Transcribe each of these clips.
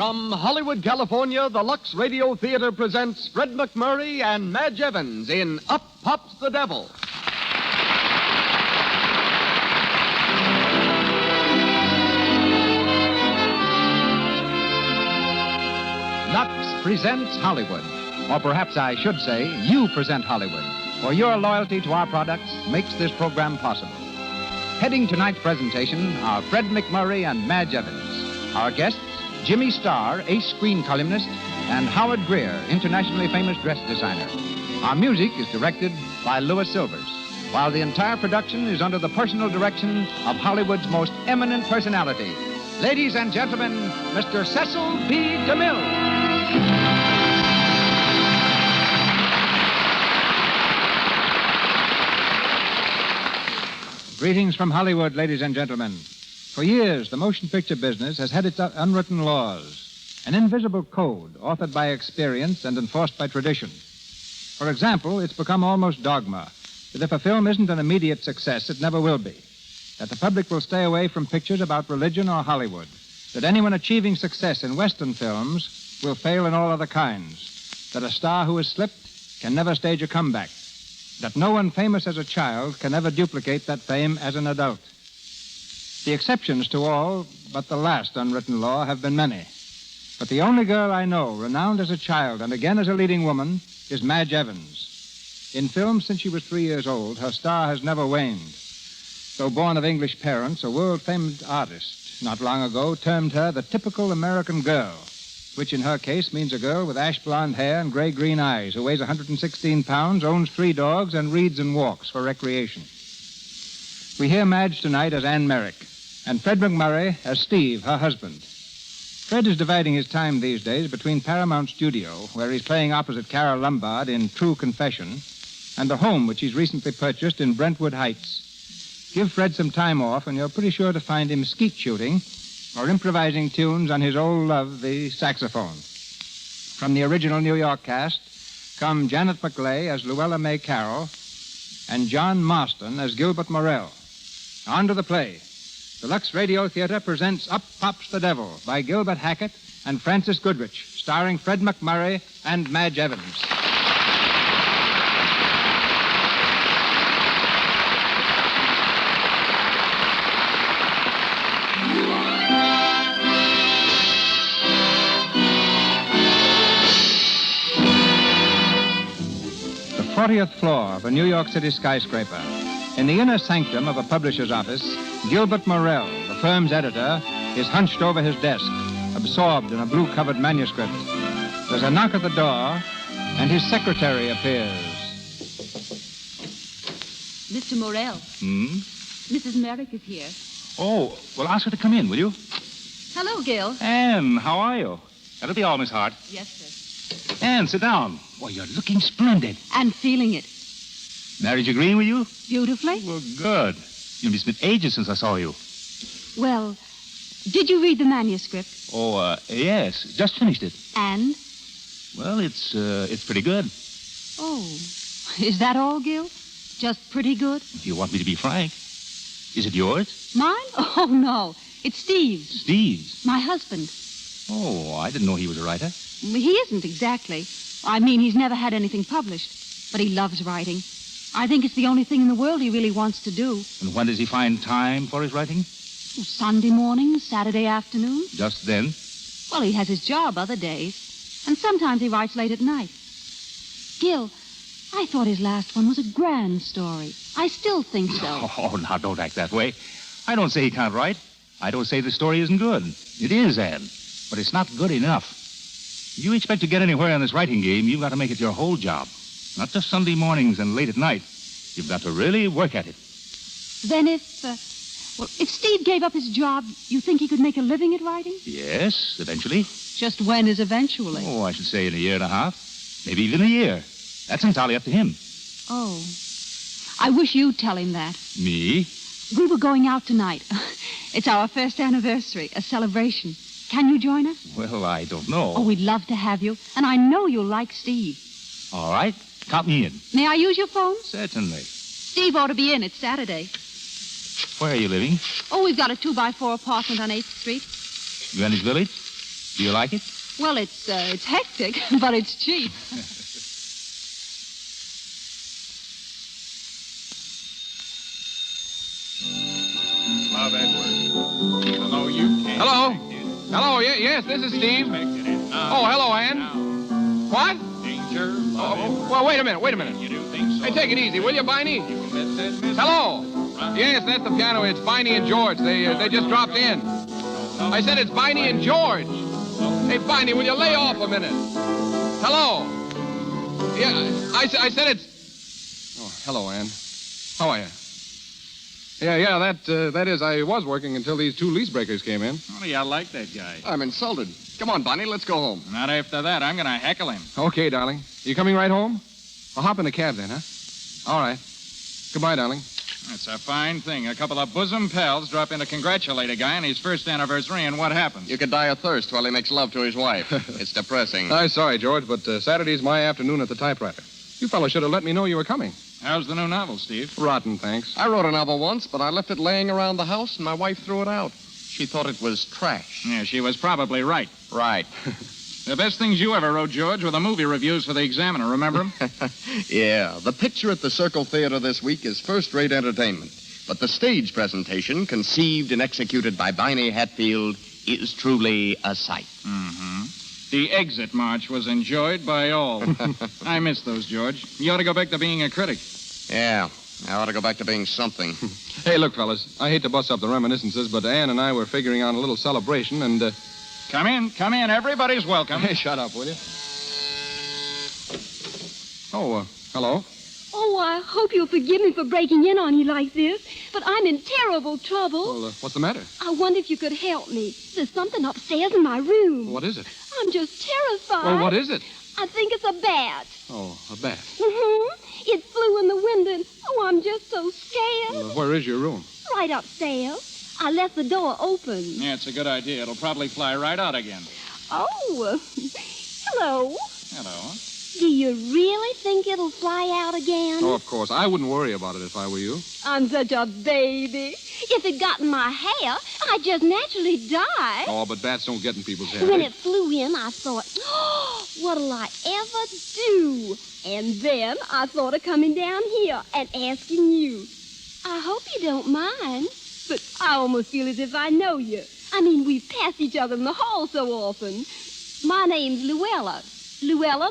From Hollywood, California, the Lux Radio Theatre presents Fred McMurray and Madge Evans in Up Pops the Devil. Lux presents Hollywood. Or perhaps I should say, you present Hollywood. For your loyalty to our products makes this program possible. Heading tonight's presentation are Fred McMurray and Madge Evans. Our guests, Jimmy Starr, ace screen columnist, and Howard Greer, internationally famous dress designer. Our music is directed by Louis Silvers, while the entire production is under the personal direction of Hollywood's most eminent personality. Ladies and gentlemen, Mr. Cecil B. DeMille. Greetings from Hollywood, ladies and gentlemen. For years, the motion picture business has had its unwritten laws, an invisible code authored by experience and enforced by tradition. For example, it's become almost dogma that if a film isn't an immediate success, it never will be. That the public will stay away from pictures about religion or Hollywood. That anyone achieving success in Western films will fail in all other kinds. That a star who has slipped can never stage a comeback. That no one famous as a child can ever duplicate that fame as an adult. The exceptions to all but the last unwritten law have been many. But the only girl I know, renowned as a child and again as a leading woman, is Madge Evans. In film since she was 3 years old, her star has never waned. Though born of English parents, a world-famed artist not long ago termed her the typical American girl, which in her case means a girl with ash blonde hair and gray-green eyes who weighs 116 pounds, owns 3 dogs, and reads and walks for recreation. We hear Madge tonight as Anne Merrick, and Fred McMurray as Steve, her husband. Fred is dividing his time these days between Paramount Studio, where he's playing opposite Carol Lombard in True Confession, and the home which he's recently purchased in Brentwood Heights. Give Fred some time off, and you're pretty sure to find him skeet shooting or improvising tunes on his old love, the saxophone. From the original New York cast come Janet McLeay as Luella May Carroll and John Marston as Gilbert Morell. On to the play. The Lux Radio Theatre presents Up Pops the Devil by Gilbert Hackett and Francis Goodrich, starring Fred McMurray and Madge Evans. The 40th floor of a New York City skyscraper. In the inner sanctum of a publisher's office, Gilbert Morell, the firm's editor, is hunched over his desk, absorbed in a blue-covered manuscript. There's a knock at the door, and his secretary appears. Mr. Morell. Mrs. Merrick is here. Oh, well, ask her to come in, will you? Hello, Gil. Anne, how are you? That'll be all, Miss Hart. Yes, sir. Anne, sit down. Well, you're looking splendid. And feeling it. Marriage agreeing with you? Beautifully. Well, good. It's been ages since I saw you. Well, did you read the manuscript? Oh, yes. Just finished it. And? Well, it's pretty good. Oh, is that all, Gil? Just pretty good? If you want me to be frank. Is it yours? Mine? Oh, no. It's Steve's. Steve's? My husband. Oh, I didn't know he was a writer. He isn't exactly. I mean, he's never had anything published. But he loves writing. I think it's the only thing in the world he really wants to do. And when does he find time for his writing? Sunday morning, Saturday afternoon. Just then? Well, he has his job other days. And sometimes he writes late at night. Gil, I thought his last one was a grand story. I still think so. Oh, now, don't act that way. I don't say he can't write. I don't say the story isn't good. It is, Anne. But it's not good enough. If you expect to get anywhere in this writing game, you've got to make it your whole job. Not just Sunday mornings and late at night. You've got to really work at it. Then if Steve gave up his job, you think he could make a living at writing? Yes, eventually. Just when is eventually? Oh, I should say in a year and a half. Maybe even a year. That's entirely up to him. Oh. I wish you'd tell him that. Me? We were going out tonight. It's our first anniversary, a celebration. Can you join us? Well, I don't know. Oh, we'd love to have you. And I know you'll like Steve. All right. Count me in. May I use your phone? Certainly. Steve ought to be in. It's Saturday. Where are you living? Oh, we've got a 2x4 apartment on 8th Street. Greenwich Village? Do you like it? Well, it's hectic, but it's cheap. Love Edward. Even though you can't. Hello? Hello, yes, this is Steve. Oh, hello, Ann. What? Danger, love Well, wait a minute. You do think so? Hey, take it easy, will you, Biney? Hello? Yes, that's the piano. It's Biney and George. They just dropped in. I said it's Biney and George. Hey, Biney, will you lay off a minute? Hello? Yeah, I said it's... Oh, hello, Ann. How are you? Yeah, that is, I was working until these two lease breakers came in. Oh, yeah, I like that guy. I'm insulted. Come on, Bonnie, let's go home. Not after that. I'm going to heckle him. Okay, darling. You coming right home? I'll hop in the cab then, huh? All right. Goodbye, darling. That's a fine thing. A couple of bosom pals drop in to congratulate a guy on his first anniversary, and what happens? You could die of thirst while he makes love to his wife. It's depressing. I'm sorry, George, but Saturday's my afternoon at the typewriter. You fellows should have let me know you were coming. How's the new novel, Steve? Rotten, thanks. I wrote a novel once, but I left it laying around the house, and my wife threw it out. She thought it was trash. Yeah, she was probably right. Right. The best things you ever wrote, George, were the movie reviews for the Examiner. Remember them? Yeah. The picture at the Circle Theatre this week is first-rate entertainment. But the stage presentation, conceived and executed by Biney Hatfield, is truly a sight. Mm-hmm. The exit march was enjoyed by all. I miss those, George. You ought to go back to being a critic. Yeah. I ought to go back to being something. Hey, look, fellas, I hate to bust up the reminiscences, but Ann and I were figuring on a little celebration, and... Come in. Everybody's welcome. Hey, shut up, will you? Oh, hello. Oh, I hope you'll forgive me for breaking in on you like this, but I'm in terrible trouble. Well, what's the matter? I wonder if you could help me. There's something upstairs in my room. What is it? I'm just terrified. Well, what is it? I think it's a bat. Oh, a bat. Mm-hmm. It flew in the window, and I'm just so scared. Well, where is your room? Right upstairs. I left the door open. Yeah, it's a good idea. It'll probably fly right out again. Oh, hello. Hello. Do you really think it'll fly out again? Oh, of course. I wouldn't worry about it if I were you. I'm such a baby. If it got in my hair, I'd just naturally die. Oh, but bats don't get in people's hair. When it flew in, I thought, oh, what'll I ever do? And then I thought of coming down here and asking you. I hope you don't mind, but I almost feel as if I know you. I mean, we've passed each other in the hall so often. My name's Luella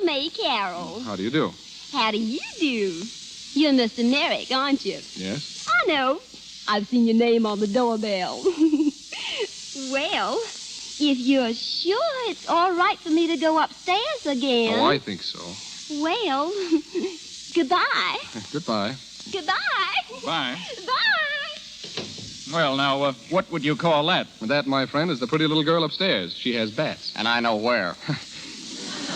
May Carroll. How do you do? How do you do? You're Mr. Merrick, aren't you? Yes? I know. I've seen your name on the doorbell. Well, if you're sure it's all right for me to go upstairs again... Oh, I think so. Well, goodbye. Goodbye. Goodbye. Bye. Bye. Well, now, what would you call that? That, my friend, is the pretty little girl upstairs. She has bats. And I know where.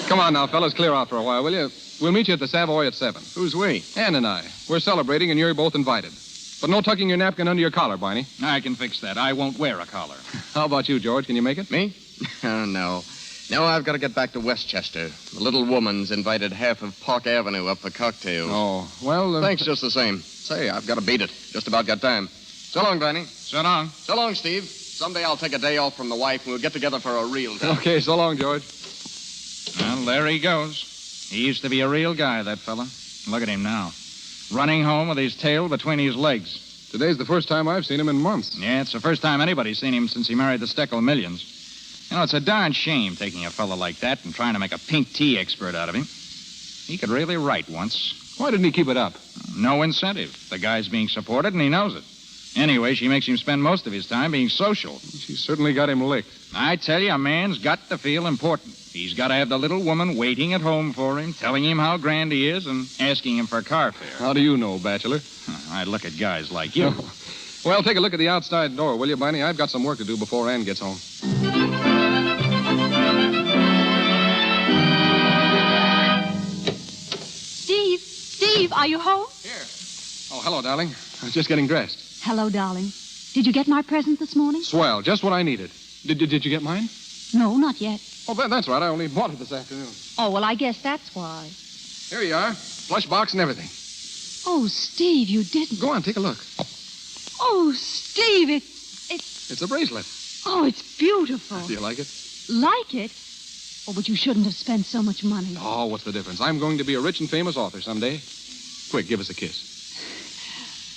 Come on now, fellas, clear out for a while, will you? We'll meet you at the Savoy at 7. Who's we? Ann and I. We're celebrating, and you're both invited. But no tucking your napkin under your collar, Barney. I can fix that. I won't wear a collar. How about you, George? Can you make it? Me? Oh, no. No, I've got to get back to Westchester. The little woman's invited half of Park Avenue up for cocktails. Oh, well... Thanks just the same. Say, I've got to beat it. Just about got time. So long, Barney. So long. So long, Steve. Someday I'll take a day off from the wife and we'll get together for a real time. Okay, so long, George. Well, there he goes. He used to be a real guy, that fella. Look at him now. Running home with his tail between his legs. Today's the first time I've seen him in months. Yeah, it's the first time anybody's seen him since he married the Steckel Millions. You know, it's a darn shame taking a fella like that and trying to make a pink tea expert out of him. He could really write once. Why didn't he keep it up? No incentive. The guy's being supported, and he knows it. Anyway, she makes him spend most of his time being social. She certainly got him licked. I tell you, a man's got to feel important. He's got to have the little woman waiting at home for him, telling him how grand he is, and asking him for car fare. How do you know, bachelor? I look at guys like you. Well, take a look at the outside door, will you, Barney? I've got some work to do before Ann gets home. Steve, are you home? Here. Oh, hello, darling. I was just getting dressed. Hello, darling. Did you get my present this morning? Swell, just what I needed. Did you get mine? No, not yet. Oh, that's right. I only bought it this afternoon. Oh, well, I guess that's why. Here you are. Plush box and everything. Oh, Steve, you didn't. Go on, take a look. Oh, Steve, It's a bracelet. Oh, it's beautiful. Do you like it? Like it? Oh, but you shouldn't have spent so much money. Oh, what's the difference? I'm going to be a rich and famous author someday. Quick, give us a kiss.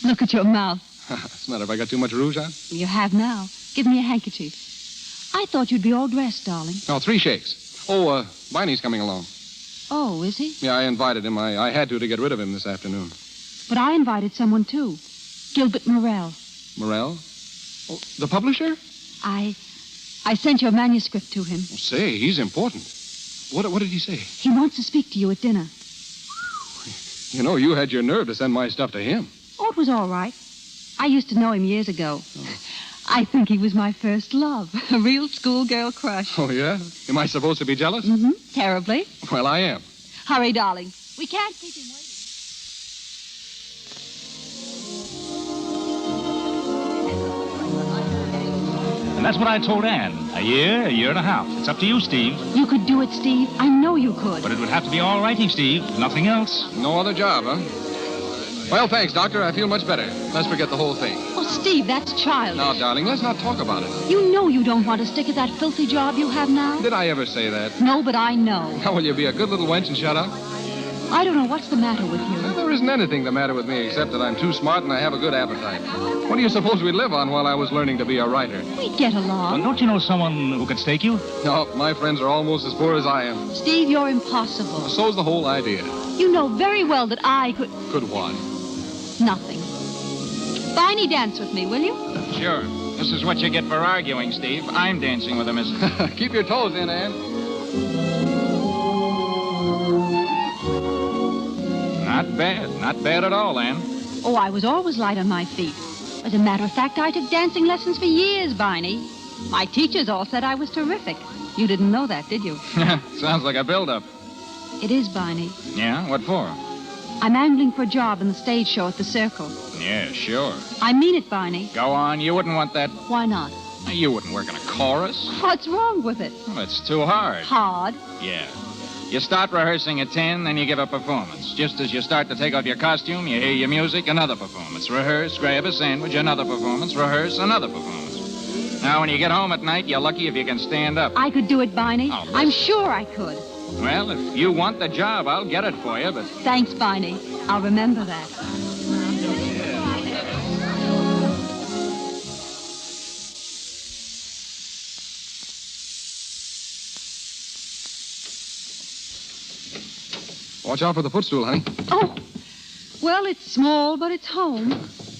Look at your mouth. What's the matter? Have I got too much rouge on? You have now. Give me a handkerchief. I thought you'd be all dressed, darling. No, 3 shakes. Oh, Viney's coming along. Oh, is he? Yeah, I invited him. I had to get rid of him this afternoon. But I invited someone, too. Gilbert Morel. Morel? Oh, the publisher? I sent your manuscript to him. Oh, say, he's important. What did he say? He wants to speak to you at dinner. You know, you had your nerve to send my stuff to him. Oh, it was all right. I used to know him years ago. Oh. I think he was my first love. A real schoolgirl crush. Oh, yeah? Am I supposed to be jealous? Mm-hmm. Terribly. Well, I am. Hurry, darling. We can't keep him waiting. And that's what I told Anne. A year and a half. It's up to you, Steve. You could do it, Steve. I know you could. But it would have to be all writing, Steve. Nothing else. No other job, huh? Well, thanks, Doctor. I feel much better. Let's forget the whole thing. Oh, Steve, that's childish. Now, darling, let's not talk about it. You know you don't want to stick at that filthy job you have now. Did I ever say that? No, but I know. How will you be a good little wench and shut up? I don't know what's the matter with you. Well, there isn't anything the matter with me except that I'm too smart and I have a good appetite. What do you suppose we live on while I was learning to be a writer? We get along. Well, don't you know someone who could stake you? No, my friends are almost as poor as I am. Steve, you're impossible. So's the whole idea. You know very well that I could... Could what? Nothing. Viney, dance with me, will you? Sure. This is what you get for arguing, Steve. I'm dancing with a missus. Keep your toes in, Anne. Not bad. Not bad at all, Anne. Oh, I was always light on my feet. As a matter of fact, I took dancing lessons for years, Viney. My teachers all said I was terrific. You didn't know that, did you? Sounds like a build-up. It is, Viney. Yeah? What for? I'm angling for a job in the stage show at the Circle. Yeah, sure. I mean it, Viney. Go on. You wouldn't want that. Why not? You wouldn't work in a chorus. What's wrong with it? Well, it's too hard. Hard? Yeah. You start rehearsing at 10, then you give a performance. Just as you start to take off your costume, you hear your music, another performance. Rehearse, grab a sandwich, another performance. Rehearse, another performance. Now, when you get home at night, you're lucky if you can stand up. I could do it, Viney. Oh, I'm sure I could. Well, if you want the job, I'll get it for you, but... Thanks, Viney. I'll remember that. Watch out for the footstool, honey. Oh, well, it's small, but it's home.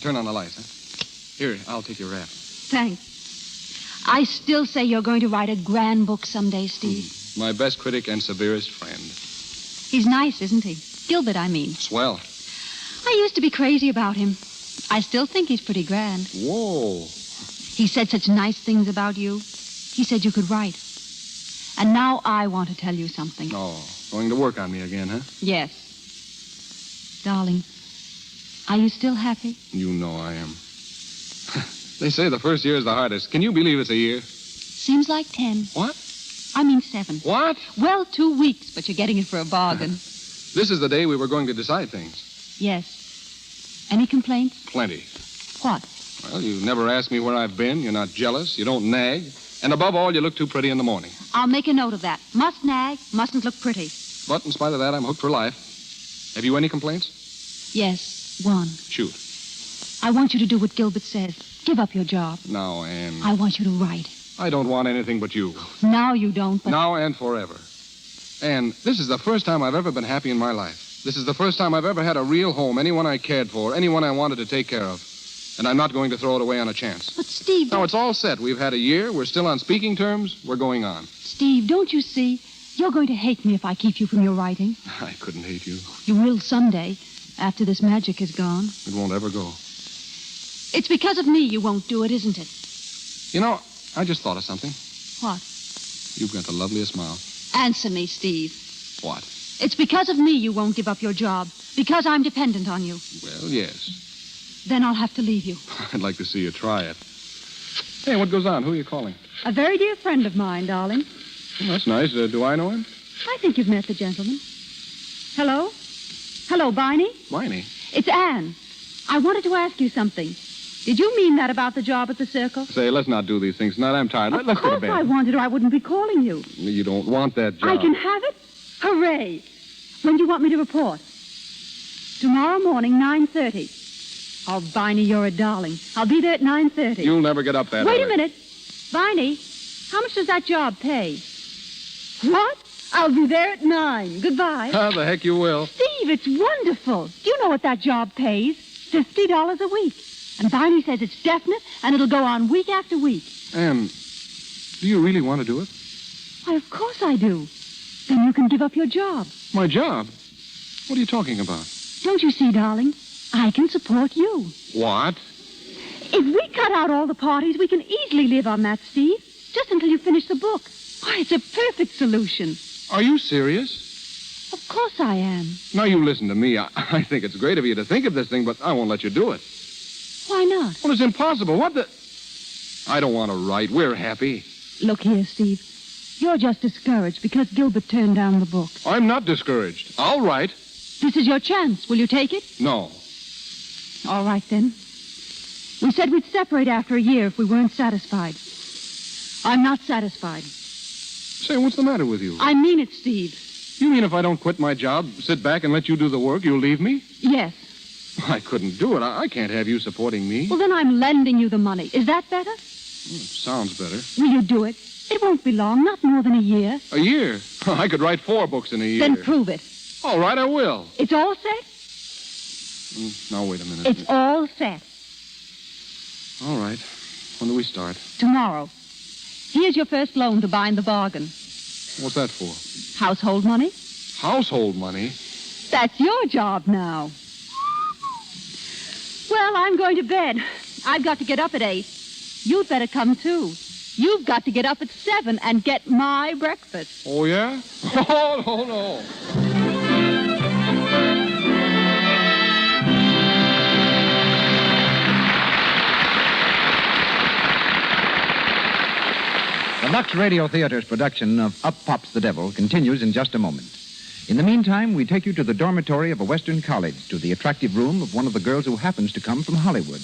Turn on the lights, huh? Here, I'll take your wrap. Thanks. I still say you're going to write a grand book someday, Steve. My best critic and severest friend. He's nice, isn't he? Gilbert, I mean. Swell. I used to be crazy about him. I still think he's pretty grand. Whoa. He said such nice things about you. He said you could write. And now I want to tell you something. Oh, going to work on me again, huh? Yes. Darling, are you still happy? You know I am. They say the first year is the hardest. Can you believe it's a year? Seems like 10. What? I mean 7. What? Well, 2 weeks, but you're getting it for a bargain. This is the day we were going to decide things. Yes. Any complaints? Plenty. What? Well, you never ask me where I've been. You're not jealous. You don't nag. And above all, you look too pretty in the morning. I'll make a note of that. Must nag, mustn't look pretty. But in spite of that, I'm hooked for life. Have you any complaints? Yes, one. Shoot. I want you to do what Gilbert says. Give up your job. Now, Anne. I want you to write. I don't want anything but you. Now you don't, but... Now and forever. Anne, this is the first time I've ever been happy in my life. This is the first time I've ever had a real home, anyone I cared for, anyone I wanted to take care of. And I'm not going to throw it away on a chance. But, Steve... Now, it's all set. We've had a year. We're still on speaking terms. We're going on. Steve, don't you see? You're going to hate me if I keep you from your writing. I couldn't hate you. You will someday, after this magic is gone. It won't ever go. It's because of me you won't do it, isn't it? You know, I just thought of something. What? You've got the loveliest mouth. Answer me, Steve. What? It's because of me you won't give up your job. Because I'm dependent on you. Well, yes. Then I'll have to leave you. I'd like to see you try it. Hey, what goes on? Who are you calling? A very dear friend of mine, darling. Well, that's nice. Do I know him? I think you've met the gentleman. Hello? Hello, Viney? Viney. It's Anne. I wanted to ask you something. Did you mean that about the job at the Circle? Say, let's not do these things tonight. I'm tired. Let's go to Of bed. course I wanted to. I wouldn't be calling you. You don't want that job. I can have it? Hooray. When do you want me to report? Tomorrow morning, 9:30. Oh, Viney, you're a darling. I'll be there at 9:30. You'll never get up that Wait early. a minute. Viney, how much does that job pay? What? I'll be there at 9. Goodbye. How the heck you will. Steve, it's wonderful. Do you know what that job pays? $50 a week. And Viney says it's definite, and it'll go on week after week. Anne, do you really want to do it? Why, of course I do. Then you can give up your job. My job? What are you talking about? Don't you see, darling? I can support you. What? If we cut out all the parties, we can easily live on that, Steve. Just until you finish the book. Why, it's a perfect solution. Are you serious? Of course I am. Now, you listen to me. I think it's great of you to think of this thing, but I won't let you do it. Why not? Well, it's impossible. What the... I don't want to write. We're happy. Look here, Steve. You're just discouraged because Gilbert turned down the book. I'm not discouraged. I'll write. This is your chance. Will you take it? No. All right, then. We said we'd separate after a year if we weren't satisfied. I'm not satisfied. Say, what's the matter with you? I mean it, Steve. You mean if I don't quit my job, sit back and let you do the work, you'll leave me? Yes. I couldn't do it. I can't have you supporting me. Well, then I'm lending you the money. Is that better? Sounds better. Will you do it? It won't be long, not more than a year. A year? I could write 4 books in a year. Then prove it. All right, I will. It's all set? Now, wait a minute. It's all set. All right. When do we start? Tomorrow. Here's your first loan to bind the bargain. What's that for? Household money? Household money? That's your job now. Well, I'm going to bed. I've got to get up at 8. You'd better come, too. You've got to get up at 7 and get my breakfast. Oh, yeah? Oh, no. The Lux Radio Theatre's production of Up Pops the Devil continues in just a moment. In the meantime, we take you to the dormitory of a Western college, to the attractive room of one of the girls who happens to come from Hollywood.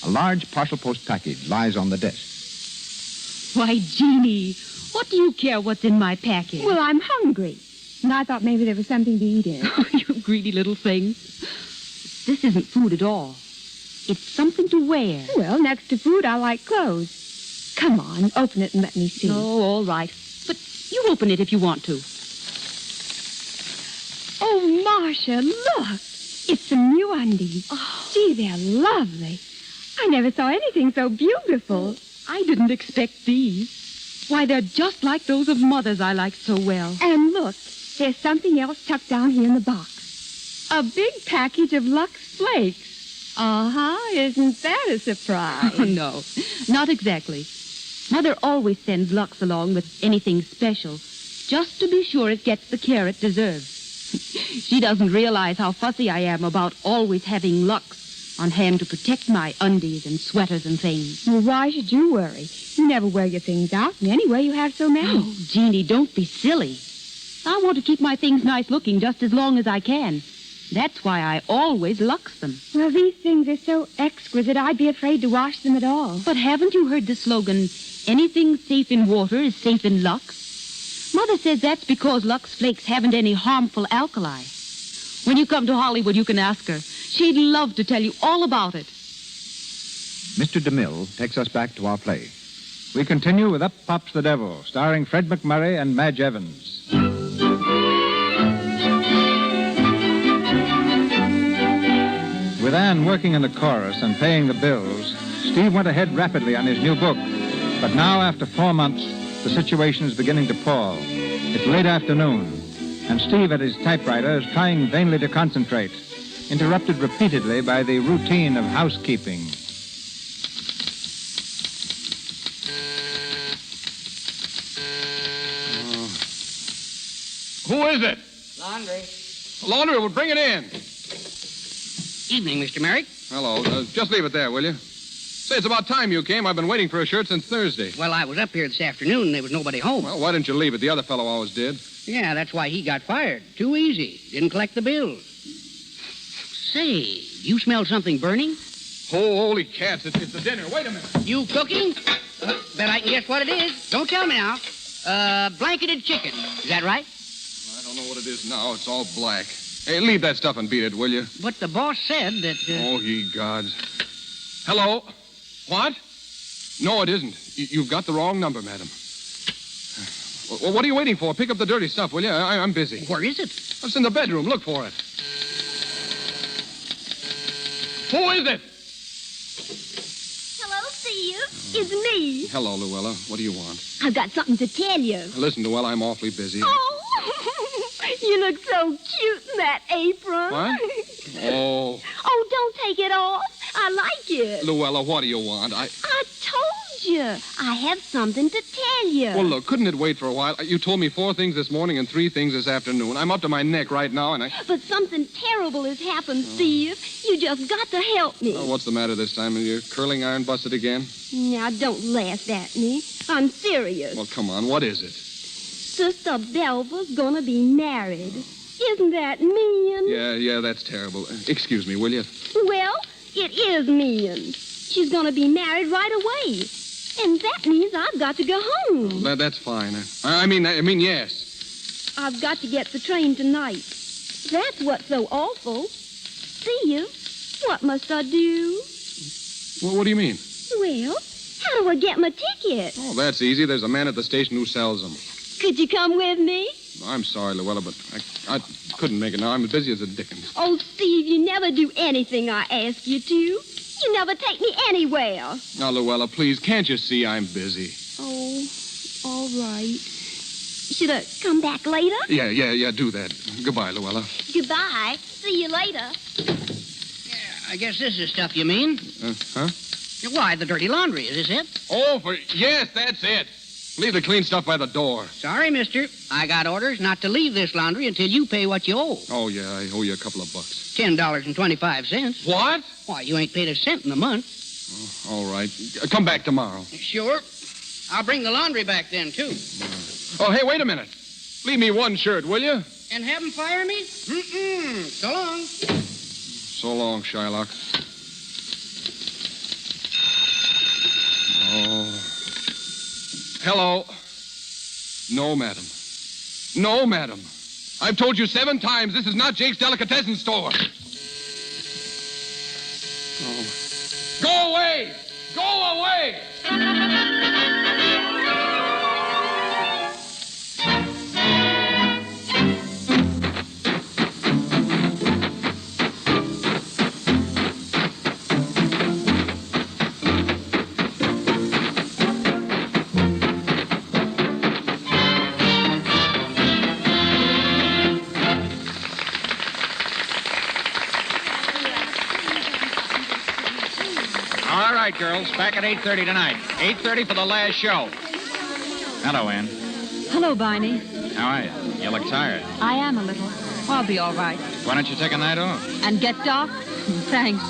A large partial post package lies on the desk. Why, Jeannie, what do you care what's in my package? Well, I'm hungry. And I thought maybe there was something to eat in it. You greedy little thing. This isn't food at all. It's something to wear. Well, next to food, I like clothes. Come on, open it and let me see. Oh, all right. But you open it if you want to. Oh, Marcia, look. It's some new undies. Oh. Gee, they're lovely. I never saw anything so beautiful. I didn't expect these. Why, they're just like those of Mother's I like so well. And look, there's something else tucked down here in the box. A big package of Lux Flakes. Uh-huh. Isn't that a surprise? Oh, no, not exactly. Mother always sends Lux along with anything special, just to be sure it gets the care it deserves. She doesn't realize how fussy I am about always having Lux on hand to protect my undies and sweaters and things. Well, why should you worry? You never wear your things out, and anyway, you have so many. Oh, Jeannie, don't be silly. I want to keep my things nice looking just as long as I can. That's why I always Lux them. Well, these things are so exquisite, I'd be afraid to wash them at all. But haven't you heard the slogan, anything safe in water is safe in Lux? Mother says that's because Lux Flakes haven't any harmful alkali. When you come to Hollywood, you can ask her. She'd love to tell you all about it. Mr. DeMille takes us back to our play. We continue with Up Pops the Devil, starring Fred McMurray and Madge Evans. With Anne working in the chorus and paying the bills, Steve went ahead rapidly on his new book. But now, after 4 months, the situation is beginning to pall. It's late afternoon, and Steve at his typewriter is trying vainly to concentrate, interrupted repeatedly by the routine of housekeeping. Who is it? Laundry. Laundry, will bring it in. Evening, Mr. Merrick. Hello. Just leave it there, will you? Say, it's about time you came. I've been waiting for a shirt since Thursday. Well, I was up here this afternoon and there was nobody home. Well, why didn't you leave it? The other fellow always did. Yeah, that's why he got fired. Too easy. Didn't collect the bills. Say, you smell something burning? Oh, holy cats, it's the dinner. Wait a minute. You cooking? Bet I can guess what it is. Don't tell me now. Blanketed chicken. Is that right? I don't know what it is now. It's all black. Hey, leave that stuff and beat it, will you? But the boss said that... Oh, ye gods. Hello? What? No, it isn't. You've got the wrong number, madam. Well, what are you waiting for? Pick up the dirty stuff, will you? I'm busy. Where is it? It's in the bedroom. Look for it. Who is it? Hello, Steve. It's me. Hello, Luella. What do you want? I've got something to tell you. Listen, Luella, I'm awfully busy. Oh, you look so cute in that apron. What? Oh. Oh, don't take it off. I like it. Luella, what do you want? I told you. I have something to tell you. Well, look, couldn't it wait for a while? You told me 4 things this morning and 3 things this afternoon. I'm up to my neck right now, and I... But something terrible has happened, Steve. You just got to help me. Oh, what's the matter this time? Are your curling iron busted again? Now, don't laugh at me. I'm serious. Well, come on. What is it? Sister Belva's gonna be married. Isn't that mean? Yeah, that's terrible. Excuse me, will you? Well, it is mean. She's gonna be married right away. And that means I've got to go home. That's fine. I mean, yes. I've got to get the train tonight. That's what's so awful. Steve, what must I do? Well, what do you mean? Well, how do I get my ticket? Oh, that's easy. There's a man at the station who sells them. Could you come with me? I'm sorry, Luella, but I couldn't make it now. I'm as busy as the dickens. Oh, Steve, you never do anything I ask you to. You never take me anywhere. Now, Luella, please, can't you see I'm busy? Oh, all right. Should I come back later? Yeah, do that. Goodbye, Luella. Goodbye. See you later. I guess this is stuff you mean. Huh? Why, the dirty laundry. Is this it? Oh, yes, that's it. Leave the clean stuff by the door. Sorry, mister. I got orders not to leave this laundry until you pay what you owe. Oh, yeah, I owe you a couple of bucks. $10.25. What? Why, you ain't paid a cent in a month. Oh, all right. Come back tomorrow. Sure. I'll bring the laundry back then, too. Oh, hey, wait a minute. Leave me one shirt, will you? And have them fire me? So long. So long, Shylock. Oh. Hello. No, madam. No, madam. I've told you 7 times this is not Jake's delicatessen store. Oh. Go away! Go away! All right, girls, back at 8:30 tonight. 8:30 for the last show. Hello, Ann. Hello, Barney. How are you? You look tired. I am a little. I'll be all right. Why don't you take a night off? And get Doc? Thanks.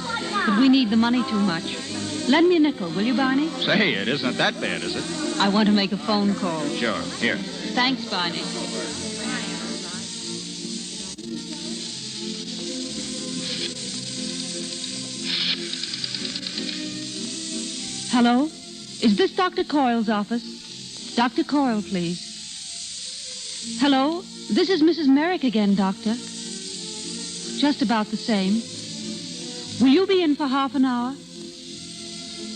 But we need the money too much. Lend me a nickel, will you, Barney? Say, it isn't that bad, is it? I want to make a phone call. Sure. Here. Thanks, Barney. Hello? Is this Dr. Coyle's office? Dr. Coyle, please. Hello? This is Mrs. Merrick again, Doctor. Just about the same. Will you be in for half an hour?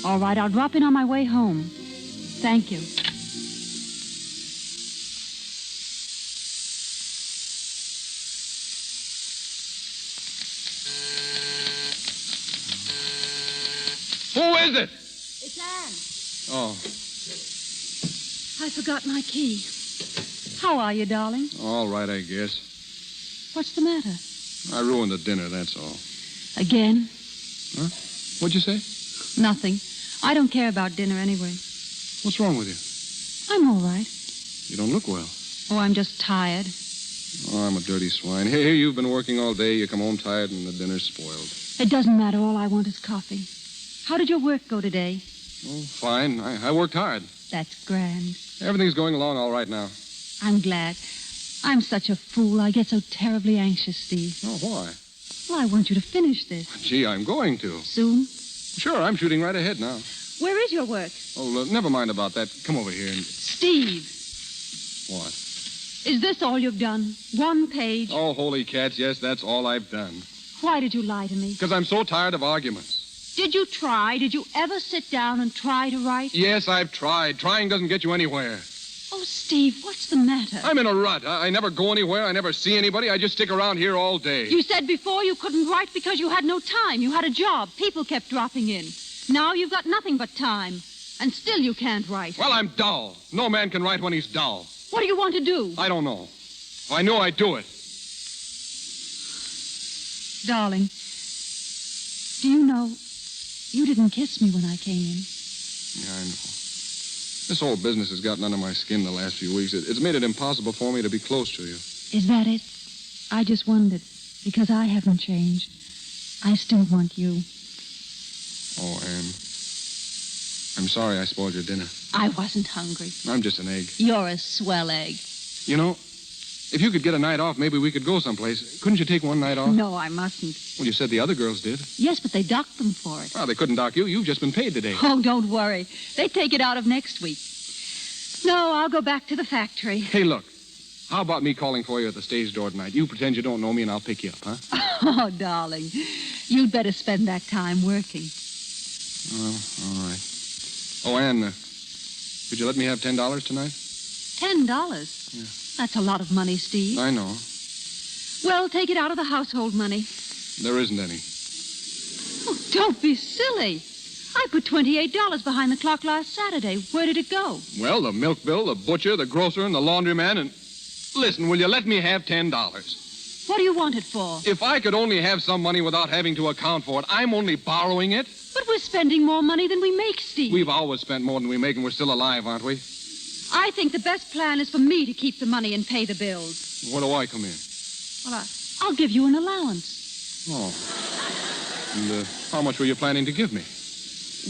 All right, I'll drop in on my way home. Thank you. Who is it? It's Anne. Oh, I forgot my key. How are you, darling? all right, I guess. What's the matter? I ruined the dinner, that's all. Again? Huh? What'd you say? Nothing. I don't care about dinner anyway. What's wrong with you? I'm all right. You don't look well. Oh, I'm just tired. Oh, I'm a dirty swine. Here, you've been working all day. You come home tired and the dinner's spoiled. It doesn't matter. All I want is coffee. How did your work go today? Oh, fine. I worked hard. That's grand. Everything's going along all right now. I'm glad. I'm such a fool. I get so terribly anxious, Steve. Oh, why? Well, I want you to finish this. Gee, I'm going to. Soon? Sure, I'm shooting right ahead now. Where is your work? Oh, never mind about that. Come over here and... Steve, What? is this all you've done? One page? Oh, holy cats, yes, that's all I've done. Why did you lie to me? Because I'm so tired of arguments. Did you try? Did you ever sit down and try to write? Yes, I've tried. Trying doesn't get you anywhere. Oh, Steve, what's the matter? I'm in a rut. I never go anywhere. I never see anybody. I just stick around here all day. You said before you couldn't write because you had no time. You had a job. People kept dropping in. Now you've got nothing but time. And still you can't write. Well, I'm dull. No man can write when he's dull. What do you want to do? I don't know. If I knew, I'd do it. Darling, do you know you didn't kiss me when I came in? Yeah, I know. This whole business has gotten under my skin the last few weeks. It's made it impossible for me to be close to you. Is that it? I just wondered, because I haven't changed. I still want you. Oh, Anne. I'm sorry I spoiled your dinner. I wasn't hungry. I'm just an egg. You're a swell egg. You know, if you could get a night off, maybe we could go someplace. Couldn't you take one night off? No, I mustn't. Well, you said the other girls did. Yes, but they docked them for it. Well, they couldn't dock you. You've just been paid today. Oh, don't worry. They take it out of next week. No, I'll go back to the factory. Hey, look. How about me calling for you at the stage door tonight? You pretend you don't know me and I'll pick you up, huh? Oh, darling. You'd better spend that time working. Oh, all right. Oh, Anne, could you let me have $10 tonight? $10? Yeah. That's a lot of money, Steve. I know. Well, take it out of the household money. There isn't any. Oh, don't be silly. I put $28 behind the clock last Saturday. Where did it go? Well, the milk bill, the butcher, the grocer, and the laundryman, and... Listen, will you let me have $10? What do you want it for? If I could only have some money without having to account for it, I'm only borrowing it. But we're spending more money than we make, Steve. We've always spent more than we make, and we're still alive, aren't we? I think the best plan is for me to keep the money and pay the bills. Where do I come in? Well, I'll give you an allowance. Oh. And how much were you planning to give me?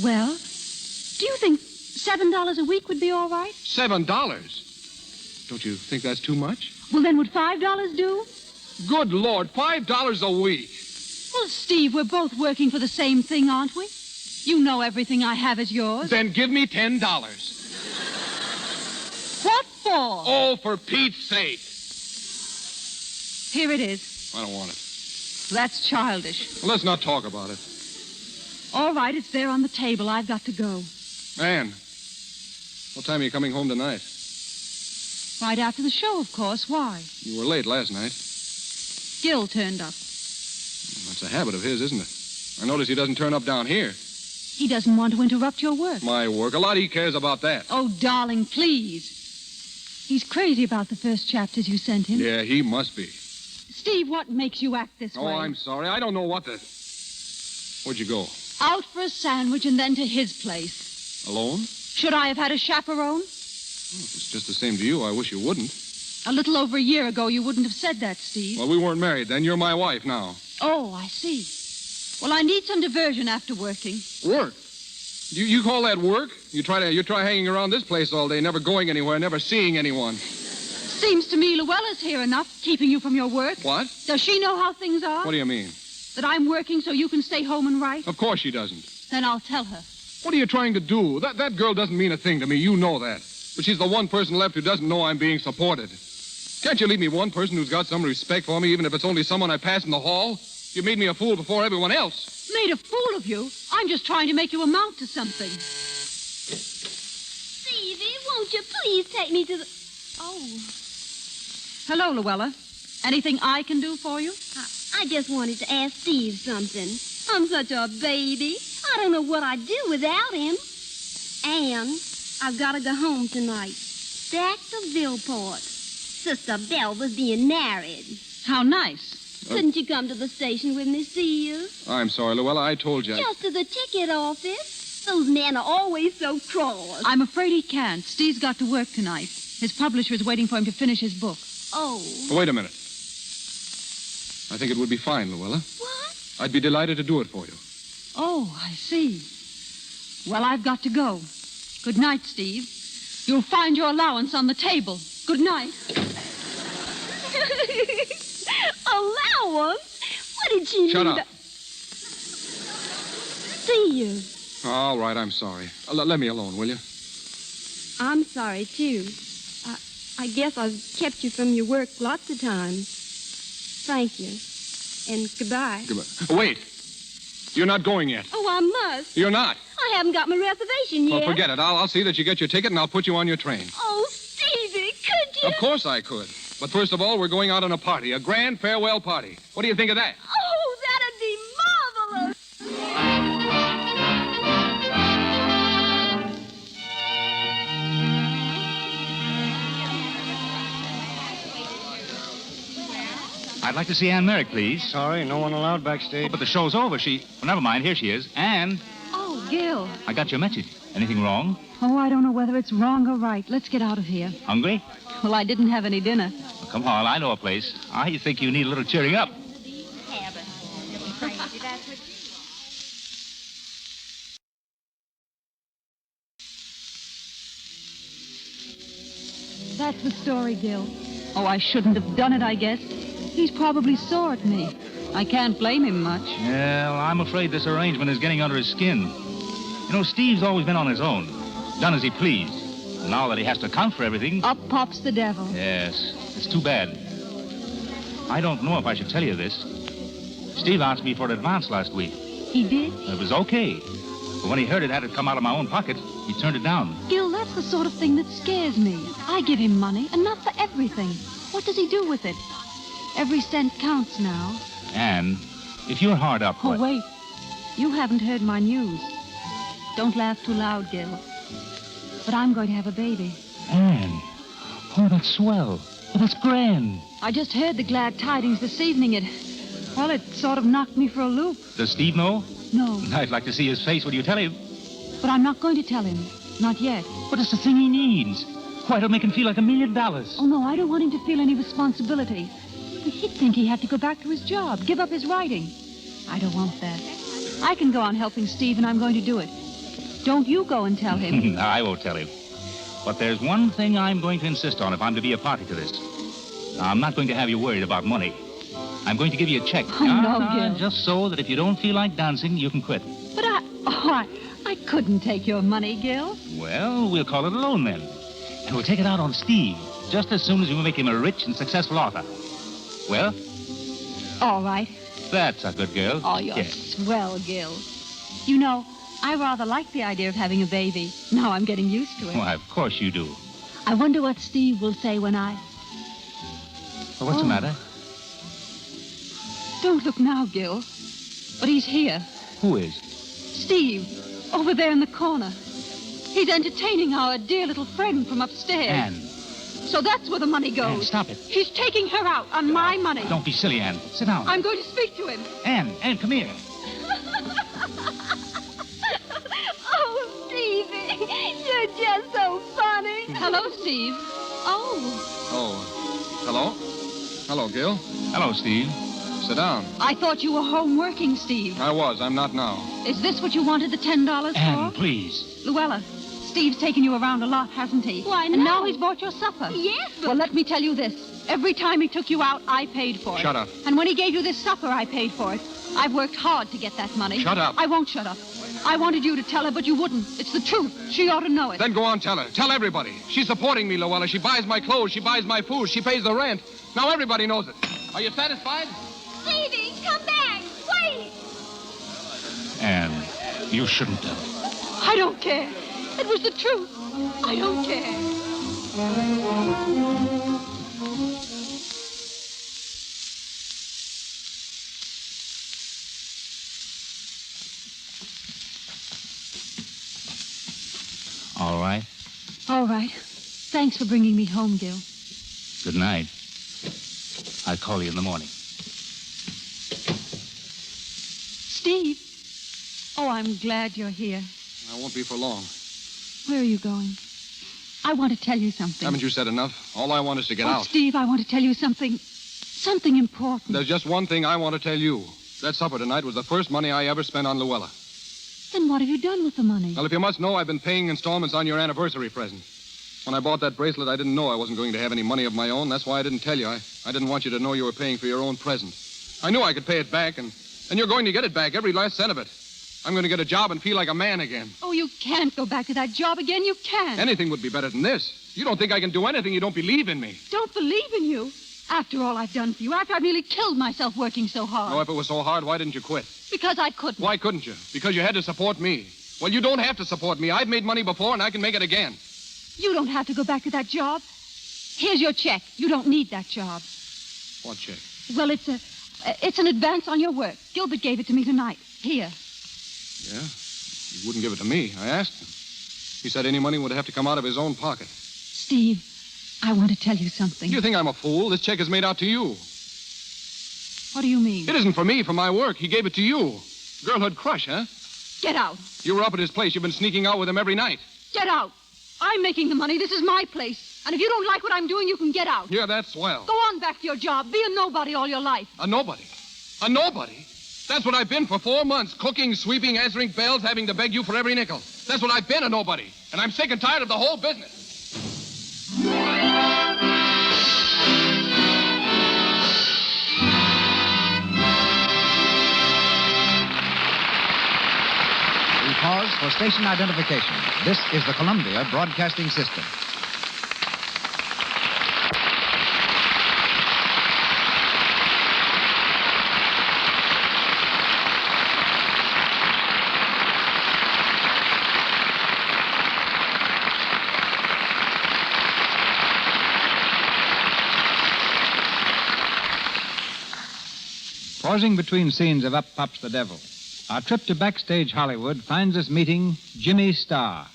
Well, do you think $7 a week would be all right? $7? Don't you think that's too much? Well, then would $5 do? Good Lord, $5 a week. Well, Steve, we're both working for the same thing, aren't we? You know everything I have is yours. Then give me $10. What for? Oh, for Pete's sake. Here it is. I don't want it. That's childish. Well, let's not talk about it. All right, it's there on the table. I've got to go. Anne, what time are you coming home tonight? Right after the show, of course. Why? You were late last night. Gil turned up. That's a habit of his, isn't it? I notice he doesn't turn up down here. He doesn't want to interrupt your work. My work. A lot he cares about that. Oh, darling, please. He's crazy about the first chapters you sent him. Yeah, he must be. Steve, what makes you act this way? Oh, I'm sorry. I don't know what to... Where'd you go? Out for a sandwich and then to his place. Alone? Should I have had a chaperone? Well, if it's just the same to you, I wish you wouldn't. A little over a year ago, you wouldn't have said that, Steve. Well, we weren't married then. You're my wife now. Oh, I see. Well, I need some diversion after working. Work? You call that work? You try hanging around this place all day, never going anywhere, never seeing anyone. Seems to me Luella's here enough, keeping you from your work. What? Does she know how things are? What do you mean? That I'm working so you can stay home and write? Of course she doesn't. Then I'll tell her. What are you trying to do? That girl doesn't mean a thing to me. You know that. But she's the one person left who doesn't know I'm being supported. Can't you leave me one person who's got some respect for me, even if it's only someone I pass in the hall? You made me a fool before everyone else. Made a fool of you? I'm just trying to make you amount to something. Stevie, won't you please take me to the... Oh. Hello, Luella. Anything I can do for you? I just wanted to ask Steve something. I'm such a baby. I don't know what I'd do without him. And I've got to go home tonight. Back to Villeport. Sister Belle was being married. How nice. Couldn't you come to the station with me, Steve? I'm sorry, Luella. I told you. Just to the ticket office. Those men are always so cross. I'm afraid he can't. Steve's got to work tonight. His publisher's waiting for him to finish his book. Oh. Wait a minute. I think it would be fine, Luella. What? I'd be delighted to do it for you. Oh, I see. Well, I've got to go. Good night, Steve. You'll find your allowance on the table. Good night. Allowance? What did she Shut mean? up. see you. All right, I'm sorry. Let me alone, will you? I'm sorry, too. I guess I've kept you from your work lots of times. Thank you. And goodbye. Goodbye. Wait. You're not going yet. Oh, I must. You're not. I haven't got my reservation yet. Well, forget it. I'll see that you get your ticket, and I'll put you on your train. Oh, Stevie, could you? Of course I could. But first of all, we're going out on a party, a grand farewell party. What do you think of that? Oh, that'd be marvelous. I'd like to see Anne Merrick, please. Sorry, no one allowed backstage. Oh, but the show's over. Well, never mind. Here she is. Anne. Oh, Gil. I got your message. Anything wrong? Oh, I don't know whether it's wrong or right. Let's get out of here. Hungry? Well, I didn't have any dinner. Well, come on. I know a place. I think you need a little cheering up. That's the story, Gil. Oh, I shouldn't have done it, I guess. He's probably sore at me. I can't blame him much. Well, I'm afraid this arrangement is getting under his skin. You know, Steve's always been on his own, done as he pleased. Now that he has to account for everything... Up pops the devil. Yes, it's too bad. I don't know if I should tell you this. Steve asked me for an advance last week. He did? It was okay. But when he heard it had to come out of my own pocket, he turned it down. Gil, that's the sort of thing that scares me. I give him money, and not for everything. What does he do with it? Every cent counts now. Anne, if you're hard up... Oh, wait. You haven't heard my news. Don't laugh too loud, Gil. But I'm going to have a baby. Anne. Oh, that's swell. Oh, that's grand. I just heard the glad tidings this evening. It sort of knocked me for a loop. Does Steve know? No. I'd like to see his face when you tell him. But I'm not going to tell him. Not yet. But it's the thing he needs. Why, it'll make him feel like $1 million. Oh, no, I don't want him to feel any responsibility. He'd think he had to go back to his job, give up his writing. I don't want that. I can go on helping Steve, and I'm going to do it. Don't you go and tell him. I won't tell him. But there's one thing I'm going to insist on if I'm to be a party to this. Now, I'm not going to have you worried about money. I'm going to give you a check. Oh, no, Gil. Just so that if you don't feel like dancing, you can quit. But I couldn't take your money, Gil. Well, we'll call it a loan then. And we'll take it out on Steve, just as soon as we make him a rich and successful author. Well? All right. That's a good girl. Oh, you're swell, Gil. You know, I rather like the idea of having a baby. Now I'm getting used to it. Why, of course you do. I wonder what Steve will say when I... Well, what's the matter? Don't look now, Gil. But he's here. Who is? Steve, over there in the corner. He's entertaining our dear little friend from upstairs. Anne. So that's where the money goes. Anne, stop it. He's taking her out on my money. Don't be silly, Anne. Sit down. I'm going to speak to him. Anne, come here. Oh, Stevie, you're just so funny. Hello, Steve. Oh, hello? Hello, Gil. Hello, Steve. Sit down. I thought you were home working, Steve. I was. I'm not now. Is this what you wanted the $10 Anne, for? please. Luella, Steve's taken you around a lot, hasn't he? Why, And no. now he's bought your supper. Yes, but... Well, let me tell you this. Every time he took you out, I paid for it. Shut up. And when he gave you this supper, I paid for it. I've worked hard to get that money. Shut up. I won't shut up. I wanted you to tell her, but you wouldn't. It's the truth. She ought to know it. Then go on, tell her. Tell everybody. She's supporting me, Luella. She buys my clothes. She buys my food. She pays the rent. Now everybody knows it. Are you satisfied? Stevie, come back. Wait. Anne, you shouldn't have. I don't care. It was the truth. I don't care. All right. All right. Thanks for bringing me home, Gil. Good night. I'll call you in the morning. Steve. Oh, I'm glad you're here. I won't be for long. Where are you going? I want to tell you something. Haven't you said enough? All I want is to get out. Steve, I want to tell you something. Something important. There's just one thing I want to tell you. That supper tonight was the first money I ever spent on Luella. Then what have you done with the money? Well, if you must know, I've been paying installments on your anniversary present. When I bought that bracelet, I didn't know I wasn't going to have any money of my own. That's why I didn't tell you. I didn't want you to know you were paying for your own present. I knew I could pay it back, and you're going to get it back, every last cent of it. I'm going to get a job and feel like a man again. Oh, you can't go back to that job again. You can't. Anything would be better than this. You don't think I can do anything. You don't believe in me. Don't believe in you? After all I've done for you, after I've nearly killed myself working so hard. Oh, if it was so hard, why didn't you quit? Because I couldn't. Why couldn't you? Because you had to support me. Well, you don't have to support me. I've made money before, and I can make it again. You don't have to go back to that job. Here's your check. You don't need that job. What check? Well, it's an advance on your work. Gilbert gave it to me tonight. Here. Yeah? He wouldn't give it to me. I asked him. He said any money would have to come out of his own pocket. Steve, I want to tell you something. You think I'm a fool? This check is made out to you. What do you mean? It isn't for me, for my work. He gave it to you. Girlhood crush, huh? Get out. You were up at his place. You've been sneaking out with him every night. Get out. I'm making the money. This is my place. And if you don't like what I'm doing, you can get out. Yeah, that's swell. Go on back to your job. Be a nobody all your life. A nobody? A nobody? That's what I've been for 4 months. Cooking, sweeping, answering bells, having to beg you for every nickel. That's what I've been, a nobody. And I'm sick and tired of the whole business. We pause for station identification. This is the Columbia Broadcasting System. Pausing between scenes of Up Pops the Devil, our trip to backstage Hollywood finds us meeting Jimmy Starr.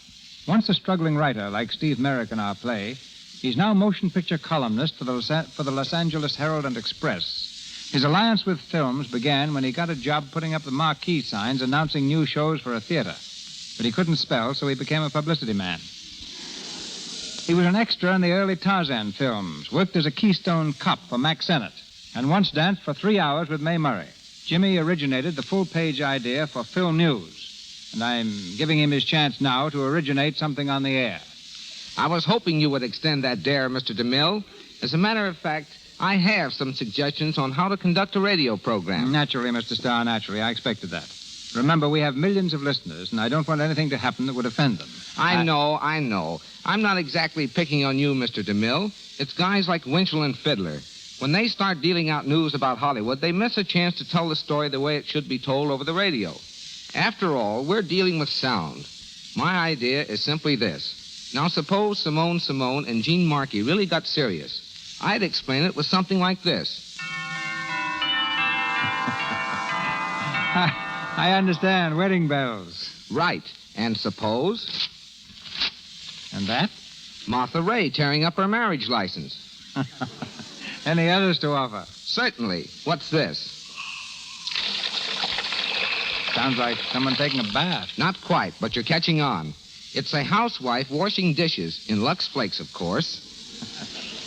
Once a struggling writer like Steve Merrick in our play, he's now motion picture columnist for the Los Angeles Herald and Express. His alliance with films began when he got a job putting up the marquee signs announcing new shows for a theater. But he couldn't spell, so he became a publicity man. He was an extra in the early Tarzan films, worked as a Keystone cop for Mack Sennett, and once danced for 3 hours with Mae Murray. Jimmy originated the full-page idea for Film News, and I'm giving him his chance now to originate something on the air. I was hoping you would extend that dare, Mr. DeMille. As a matter of fact, I have some suggestions on how to conduct a radio program. Naturally, Mr. Starr, naturally. I expected that. Remember, we have millions of listeners, and I don't want anything to happen that would offend them. I know. I'm not exactly picking on you, Mr. DeMille. It's guys like Winchell and Fiddler. When they start dealing out news about Hollywood, they miss a chance to tell the story the way it should be told over the radio. After all, we're dealing with sound. My idea is simply this. Now, suppose Simone and Gene Markey really got serious. I'd explain it with something like this. I understand. Wedding bells. Right. And suppose... And that? Martha Ray tearing up her marriage license. Any others to offer? Certainly. What's this? Sounds like someone taking a bath. Not quite, but you're catching on. It's a housewife washing dishes, in Lux Flakes, of course.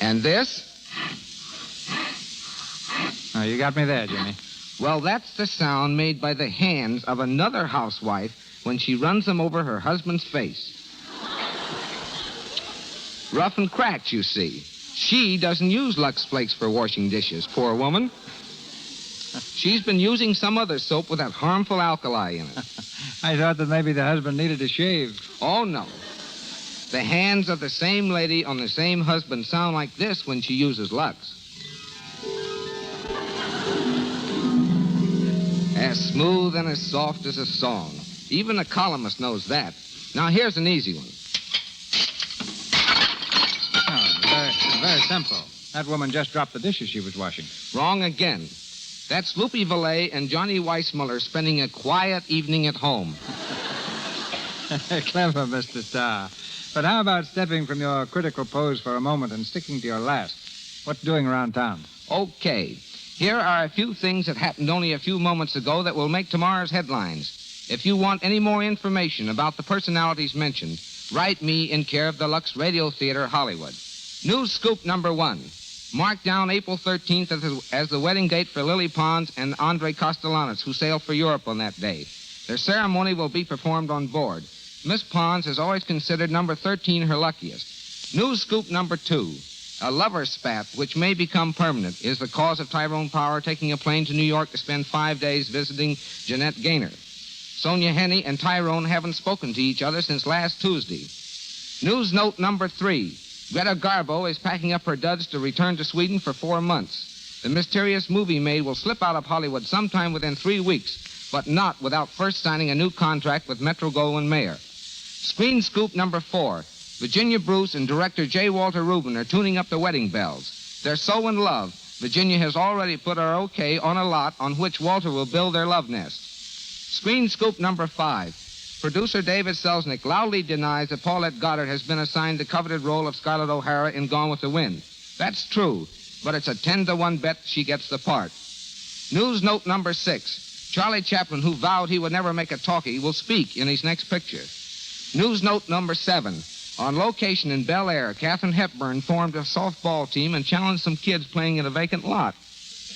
And this? Oh, you got me there, Jimmy. Well, that's the sound made by the hands of another housewife when she runs them over her husband's face. Rough and cracked, you see. She doesn't use Lux Flakes for washing dishes, poor woman. She's been using some other soap with that harmful alkali in it. I thought that maybe the husband needed to shave. Oh, no. The hands of the same lady on the same husband sound like this when she uses Lux. As smooth and as soft as a song. Even a columnist knows that. Now, here's an easy one. Very simple. That woman just dropped the dishes she was washing. Wrong again. That's Loopy Valet and Johnny Weissmuller spending a quiet evening at home. Clever, Mr. Starr. But how about stepping from your critical pose for a moment and sticking to your last? What's doing around town? Okay. Here are a few things that happened only a few moments ago that will make tomorrow's headlines. If you want any more information about the personalities mentioned, write me in care of the Lux Radio Theatre, Hollywood. News scoop number 1. Marked down April 13th as the wedding date for Lily Pons and Andre Castellanos, who sail for Europe on that day. Their ceremony will be performed on board. Miss Pons has always considered number 13 her luckiest. News scoop number 2. A lover spat, which may become permanent, is the cause of Tyrone Power taking a plane to New York to spend 5 days visiting Jeanette Gaynor. Sonia Henney and Tyrone haven't spoken to each other since last Tuesday. News note number 3. Greta Garbo is packing up her duds to return to Sweden for 4 months. The mysterious movie Maid will slip out of Hollywood sometime within 3 weeks, but not without first signing a new contract with Metro-Goldwyn-Mayer. Screen scoop number 4. Virginia Bruce and director J. Walter Rubin are tuning up the wedding bells. They're so in love, Virginia has already put her okay on a lot on which Walter will build their love nest. Screen scoop number 5. Producer David Selznick loudly denies that Paulette Goddard has been assigned the coveted role of Scarlett O'Hara in Gone with the Wind. That's true, but it's a 10-to-1 bet she gets the part. News note number 6. Charlie Chaplin, who vowed he would never make a talkie, will speak in his next picture. News note number 7. On location in Bel Air, Katharine Hepburn formed a softball team and challenged some kids playing in a vacant lot.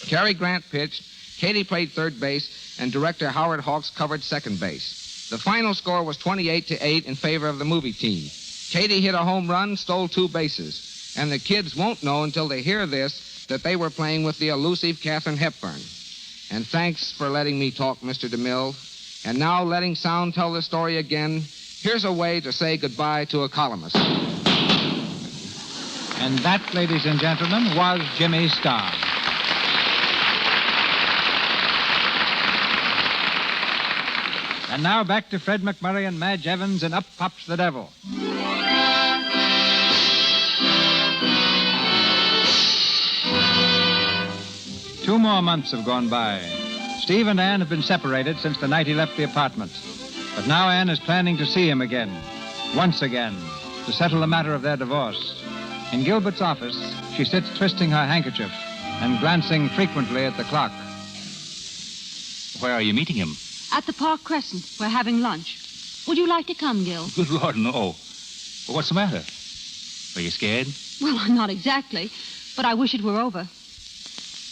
Cary Grant pitched, Katie played third base, and director Howard Hawks covered second base. The final score was 28-8 in favor of the movie team. Katie hit a home run, stole 2 bases. And the kids won't know until they hear this that they were playing with the elusive Katharine Hepburn. And thanks for letting me talk, Mr. DeMille. And now, letting sound tell the story again, here's a way to say goodbye to a columnist. And that, ladies and gentlemen, was Jimmy Starr. And now back to Fred McMurray and Madge Evans in Up Pops the Devil. 2 more months have gone by. Steve and Anne have been separated since the night he left the apartment. But now Anne is planning to see him again, once again, to settle the matter of their divorce. In Gilbert's office, she sits twisting her handkerchief and glancing frequently at the clock. Where are you meeting him? At the Park Crescent. We're having lunch. Would you like to come, Gil? Good Lord, no. Well, what's the matter? Are you scared? Well, not exactly, but I wish it were over.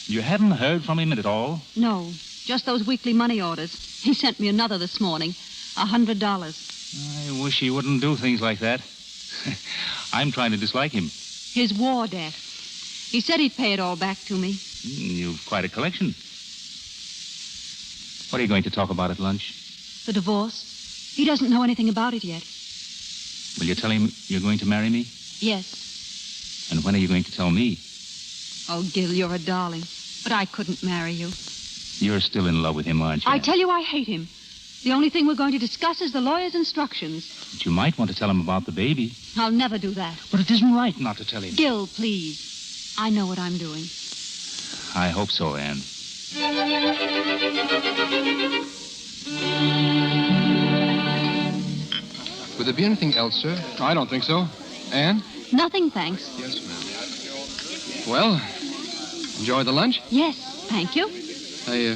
You haven't heard from him at all? No, just those weekly money orders. He sent me another this morning, $100. I wish he wouldn't do things like that. I'm trying to dislike him. His war debt. He said he'd pay it all back to me. You've quite a collection. What are you going to talk about at lunch? The divorce. He doesn't know anything about it yet. Will you tell him you're going to marry me? Yes. And when are you going to tell me? Oh, Gil, you're a darling. But I couldn't marry you. You're still in love with him, aren't you? I tell you, I hate him. The only thing we're going to discuss is the lawyer's instructions. But you might want to tell him about the baby. I'll never do that. But it isn't right not to tell him. Gil, please. I know what I'm doing. I hope so, Anne. Would there be anything else, sir? I don't think so. Anne? Nothing, thanks. Yes, ma'am. Well, enjoy the lunch? Yes, thank you. I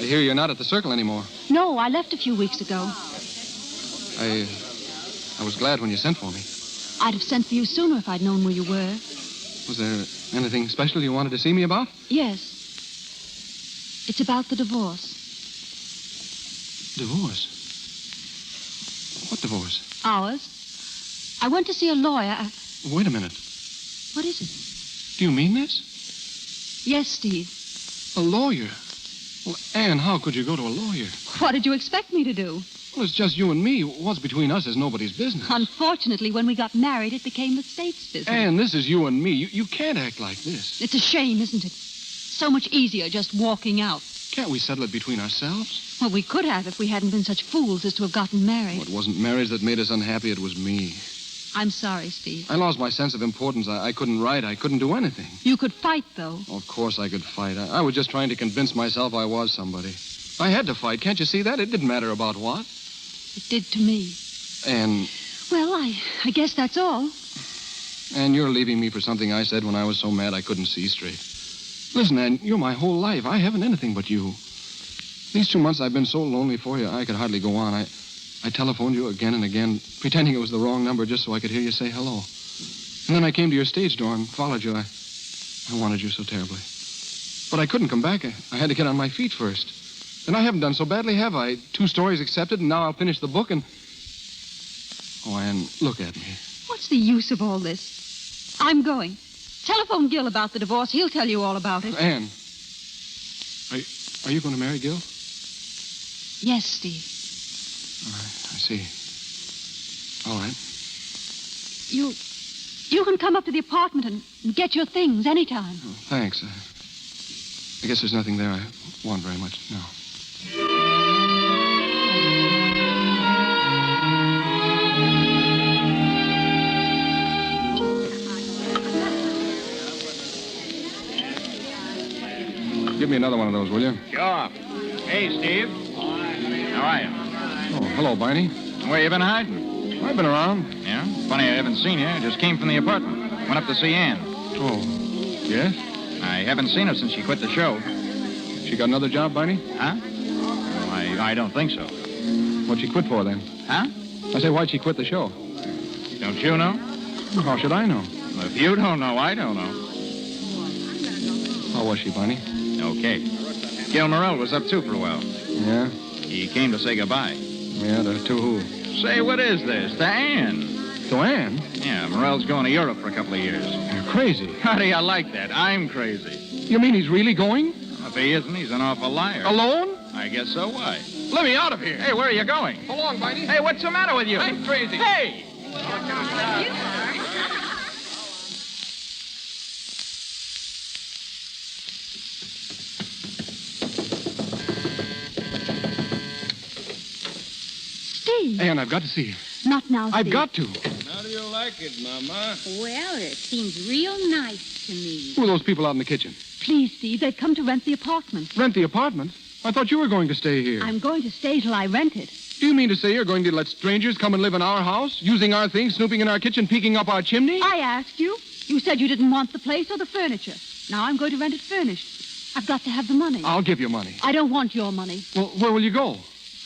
hear you're not at the Circle anymore. No, I left a few weeks ago. I was glad when you sent for me. I'd have sent for you sooner if I'd known where you were. Was there anything special you wanted to see me about? Yes. It's about the divorce. Divorce? What divorce? Ours. I went to see a lawyer. Wait a minute. What is it? Do you mean this? Yes, Steve. A lawyer? Well, Anne, how could you go to a lawyer? What did you expect me to do? Well, it's just you and me. What's between us is nobody's business. Unfortunately, when we got married, it became the state's business. Anne, this is you and me. You can't act like this. It's a shame, isn't it? So much easier just walking out. Can't we settle it between ourselves? Well, we could have if we hadn't been such fools as to have gotten married. Well, it wasn't marriage that made us unhappy. It was me. I'm sorry, Steve. I lost my sense of importance. I couldn't write. I couldn't do anything. You could fight, though. Of course I could fight. I was just trying to convince myself I was somebody. I had to fight. Can't you see that? It didn't matter about what. It did to me. And... Well, I guess that's all. And you're leaving me for something I said when I was so mad I couldn't see straight. Listen, Anne, you're my whole life. I haven't anything but you. These 2 months I've been so lonely for you, I could hardly go on. I telephoned you again and again, pretending it was the wrong number just so I could hear you say hello. And then I came to your stage door and followed you. I wanted you so terribly. But I couldn't come back. I had to get on my feet first. And I haven't done so badly, have I? 2 stories accepted, and now I'll finish the book and... Oh, Anne, look at me. What's the use of all this? I'm going. Telephone Gil about the divorce. He'll tell you all about it. Anne, are you going to marry Gil? Yes, Steve. I see. All right. You can come up to the apartment and get your things anytime. Oh, thanks. I guess there's nothing there I want very much, no. Give me another one of those, will you? Sure. Hey, Steve. How are you? Oh, hello, Barney. Where you been hiding? I've been around. Yeah? Funny I haven't seen you. I just came from the apartment. Went up to see Ann. Oh, yes? I haven't seen her since she quit the show. She got another job, Barney? Huh? Well, I don't think so. What'd she quit for, then? Huh? I say, why'd she quit the show? Don't you know? How should I know? Well, if you don't know, I don't know. How was she, Barney? Okay. Gil Morrell was up, too, for a while. Yeah? He came to say goodbye. Yeah, to who? Say, what is this? To Ann. To Ann? Yeah, Morrell's going to Europe for a couple of years. You're crazy. How do you like that? I'm crazy. You mean he's really going? If he isn't, he's an awful liar. Alone? I guess so. Why? Let me out of here. Hey, where are you going? So long, Barney. Hey, what's the matter with you? I'm crazy. Hey! Steve. Ann, I've got to see you. Not now, Steve. I've got to. How do you like it, Mama? Well, it seems real nice to me. Who are those people out in the kitchen? Please, Steve, they've come to rent the apartment. Rent the apartment? I thought you were going to stay here. I'm going to stay till I rent it. Do you mean to say you're going to let strangers come and live in our house, using our things, snooping in our kitchen, peeking up our chimney? I asked you. You said you didn't want the place or the furniture. Now I'm going to rent it furnished. I've got to have the money. I'll give you money. I don't want your money. Well, where will you go?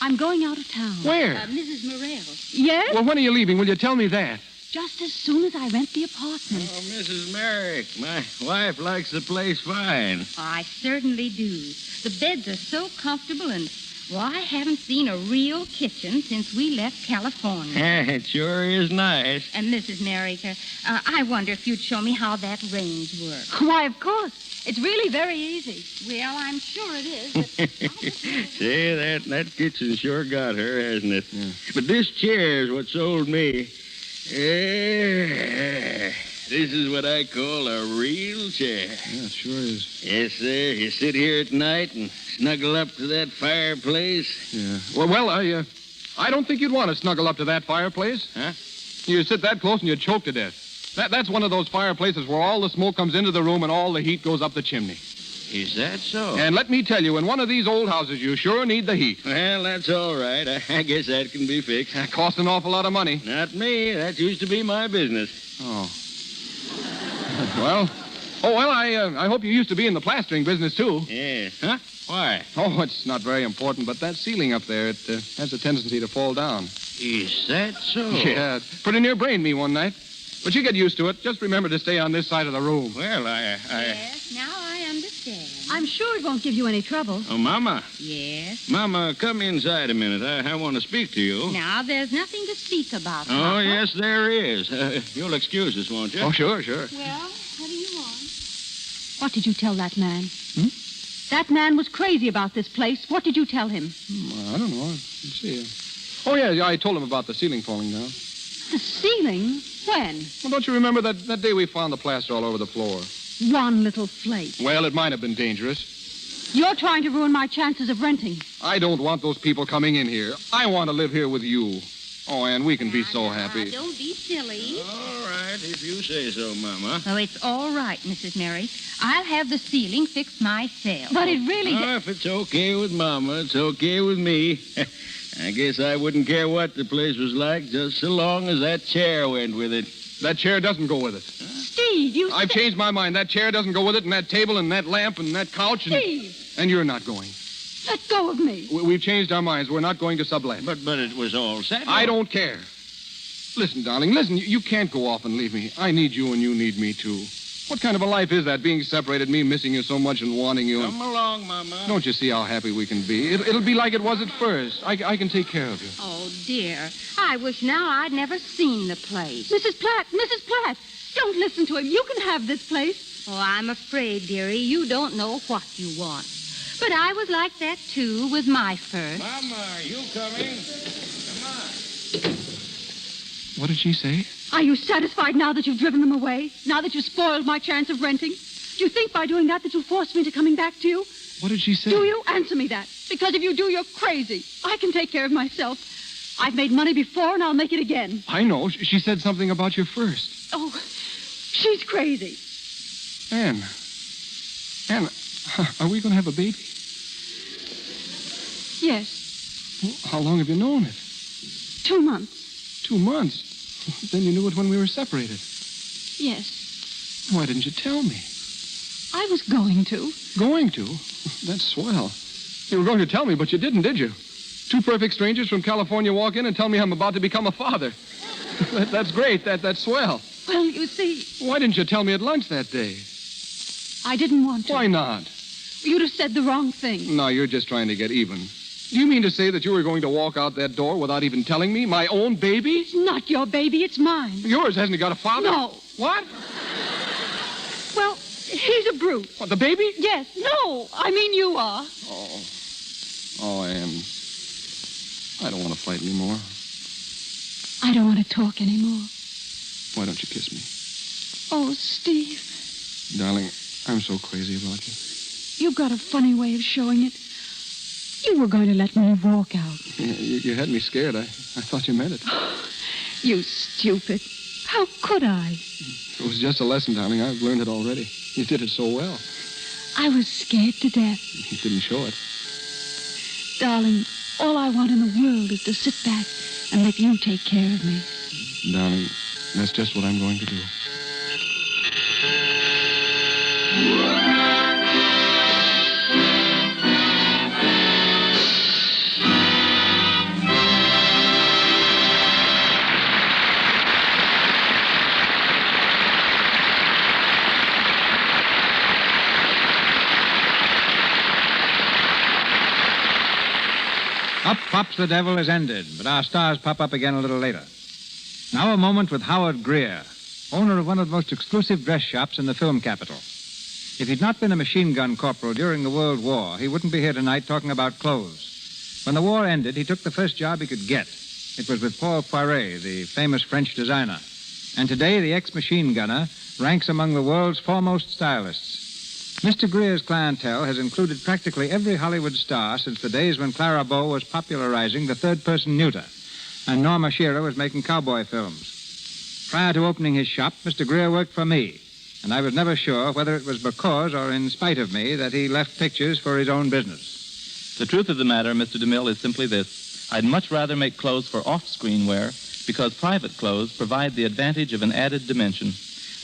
I'm going out of town. Where? Mrs. Morrell. Yes? Well, when are you leaving? Will you tell me that? Just as soon as I rent the apartment. Oh, Mrs. Merrick, my wife likes the place fine. Oh, I certainly do. The beds are so comfortable, and, well, I haven't seen a real kitchen since we left California. It sure is nice. And Mrs. Merrick, I wonder if you'd show me how that range works. Why, of course. It's really very easy. Well, I'm sure it is, but... See, that kitchen sure got her, hasn't it? Yeah. But this chair's what sold me. Yeah. This is what I call a real chair. Yeah, it sure is. Yes, sir. You sit here at night and snuggle up to that fireplace. Yeah. Well, I don't think you'd want to snuggle up to that fireplace. Huh? You sit that close and you'd choke to death. That's one of those fireplaces where all the smoke comes into the room and all the heat goes up the chimney. Is that so? And let me tell you, in one of these old houses, you sure need the heat. Well, that's all right. I guess that can be fixed. That costs an awful lot of money. Not me. That used to be my business. Oh. Well, I hope you used to be in the plastering business, too. Yeah. Huh? Why? Oh, it's not very important, but that ceiling up there, it has a tendency to fall down. Is that so? Yeah, pretty near brained me one night. But you get used to it. Just remember to stay on this side of the room. Well, Yes, now I understand. I'm sure it won't give you any trouble. Oh, Mama. Yes? Mama, come inside a minute. I want to speak to you. Now, there's nothing to speak about, Oh, Papa. yes, there is. You'll excuse us, won't you? Oh, sure. Well, what do you want? What did you tell that man? That man was crazy about this place. What did you tell him? I don't know. Let's see. Oh, yeah, I told him about the ceiling falling down. The ceiling? When? Well, don't you remember that day we found the plaster all over the floor? One little flake. Well, it might have been dangerous. You're trying to ruin my chances of renting. I don't want those people coming in here. I want to live here with you. Oh, Ann, we can be so happy. Don't be silly. All right, if you say so, Mama. Oh, it's all right, Mrs. Mary. I'll have the ceiling fixed myself. But it really... Oh, if it's okay with Mama, it's okay with me. I guess I wouldn't care what the place was like, just so long as that chair went with it. That chair doesn't go with it. Steve, you... I've changed my mind. That chair doesn't go with it, and that table, and that lamp, and that couch, and... Steve! And you're not going. Let go of me. We've changed our minds. We're not going to sublet. But it was all settled. I don't care. Listen, darling, listen. You can't go off and leave me. I need you, and you need me, too. What kind of a life is that, being separated, me missing you so much and wanting you? Come along, Mama. Don't you see how happy we can be? It'll be like it was at first. I can take care of you. Oh, dear. I wish now I'd never seen the place. Mrs. Platt, don't listen to him. You can have this place. Oh, I'm afraid, dearie, you don't know what you want. But I was like that, too, with my first. Mama, are you coming? What did she say? Are you satisfied now that you've driven them away? Now that you've spoiled my chance of renting? Do you think by doing that you'll force me into coming back to you? What did she say? Do you? Answer me that. Because if you do, you're crazy. I can take care of myself. I've made money before, and I'll make it again. I know. She said something about you first. Oh, she's crazy. Anne, are we going to have a baby? Yes. Well, how long have you known it? 2 months. 2 months? Then you knew it when we were separated. Yes. Why didn't you tell me? I was going to. Going to? That's swell. You were going to tell me, but you didn't, did you? 2 perfect strangers from California walk in and tell me I'm about to become a father. That's great. That's swell. Well, you see... Why didn't you tell me at lunch that day? I didn't want to. Why not? You'd have said the wrong thing. No, you're just trying to get even. Do you mean to say that you were going to walk out that door without even telling me? My own baby? It's not your baby, it's mine. Yours hasn't got a father? No. What? Well, he's a brute. What, the baby? Yes. No, I mean you are. Oh, Anne. I don't want to fight anymore. I don't want to talk anymore. Why don't you kiss me? Oh, Steve. Darling, I'm so crazy about you. You've got a funny way of showing it. You were going to let me walk out. Yeah, you had me scared. I thought you meant it. You stupid. How could I? It was just a lesson, darling. I've learned it already. You did it so well. I was scared to death. You didn't show it. Darling, all I want in the world is to sit back and let you take care of me. Darling, that's just what I'm going to do. Up Pops the Devil is ended, but our stars pop up again a little later. Now a moment with Howard Greer, owner of one of the most exclusive dress shops in the film capital. If he'd not been a machine gun corporal during the World War, he wouldn't be here tonight talking about clothes. When the war ended, he took the first job he could get. It was with Paul Poiret, the famous French designer. And today, the ex-machine gunner ranks among the world's foremost stylists. Mr. Greer's clientele has included practically every Hollywood star since the days when Clara Bow was popularizing the third-person neuter and Norma Shearer was making cowboy films. Prior to opening his shop, Mr. Greer worked for me, and I was never sure whether it was because or in spite of me that he left pictures for his own business. The truth of the matter, Mr. DeMille, is simply this. I'd much rather make clothes for off-screen wear because private clothes provide the advantage of an added dimension.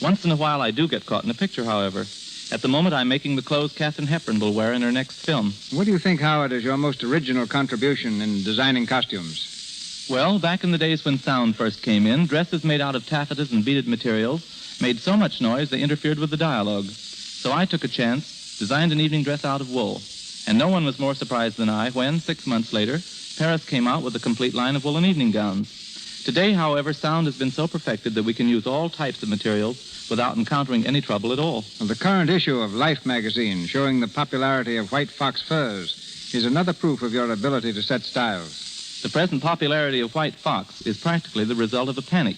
Once in a while, I do get caught in a picture, however. At the moment, I'm making the clothes Katharine Hepburn will wear in her next film. What do you think, Howard, is your most original contribution in designing costumes? Well, back in the days when sound first came in, dresses made out of taffetas and beaded materials made so much noise they interfered with the dialogue. So I took a chance, designed an evening dress out of wool. And no one was more surprised than I when, 6 months later, Paris came out with a complete line of woolen evening gowns. Today, however, sound has been so perfected that we can use all types of materials without encountering any trouble at all. Well, the current issue of Life magazine, showing the popularity of white fox furs, is another proof of your ability to set styles. The present popularity of white fox is practically the result of a panic.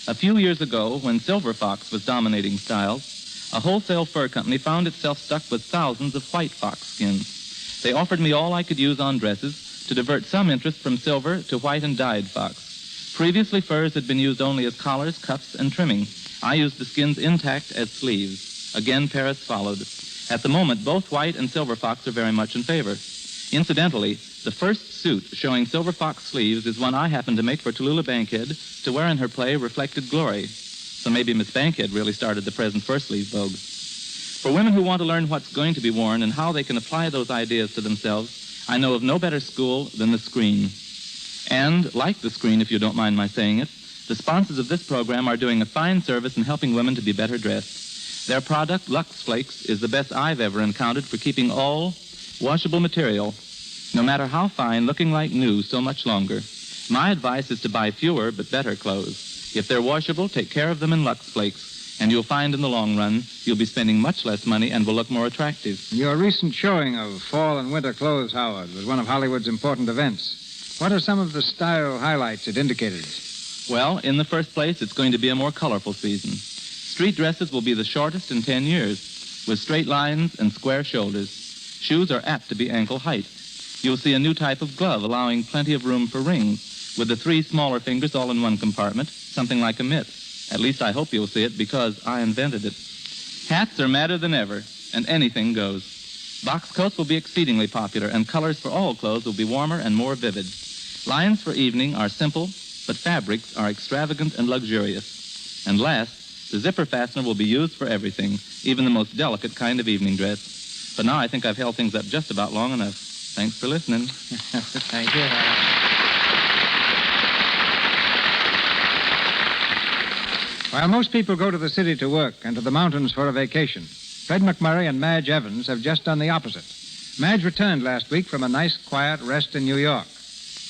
A few years ago, when silver fox was dominating styles, a wholesale fur company found itself stuck with thousands of white fox skins. They offered me all I could use on dresses to divert some interest from silver to white and dyed fox. Previously, furs had been used only as collars, cuffs, and trimming. I used the skins intact as sleeves. Again, Paris followed. At the moment, both white and silver fox are very much in favor. Incidentally, the first suit showing silver fox sleeves is one I happened to make for Tallulah Bankhead to wear in her play Reflected Glory. So maybe Miss Bankhead really started the present fur-sleeve vogue. For women who want to learn what's going to be worn and how they can apply those ideas to themselves, I know of no better school than the screen. And, like the screen, if you don't mind my saying it, the sponsors of this program are doing a fine service in helping women to be better dressed. Their product, Lux Flakes, is the best I've ever encountered for keeping all washable material, no matter how fine, looking like new so much longer. My advice is to buy fewer but better clothes. If they're washable, take care of them in Lux Flakes, and you'll find in the long run you'll be spending much less money and will look more attractive. Your recent showing of fall and winter clothes, Howard, was one of Hollywood's important events. What are some of the style highlights it indicated? Well, in the first place, it's going to be a more colorful season. Street dresses will be the shortest in 10 years, with straight lines and square shoulders. Shoes are apt to be ankle height. You'll see a new type of glove allowing plenty of room for rings, with the 3 smaller fingers all in one compartment, something like a mitt. At least I hope you'll see it, because I invented it. Hats are madder than ever, and anything goes. Box coats will be exceedingly popular, and colors for all clothes will be warmer and more vivid. Lines for evening are simple, but fabrics are extravagant and luxurious. And last, the zipper fastener will be used for everything, even the most delicate kind of evening dress. But now I think I've held things up just about long enough. Thanks for listening. Thank you. While most people go to the city to work and to the mountains for a vacation, Fred McMurray and Madge Evans have just done the opposite. Madge returned last week from a nice, quiet rest in New York.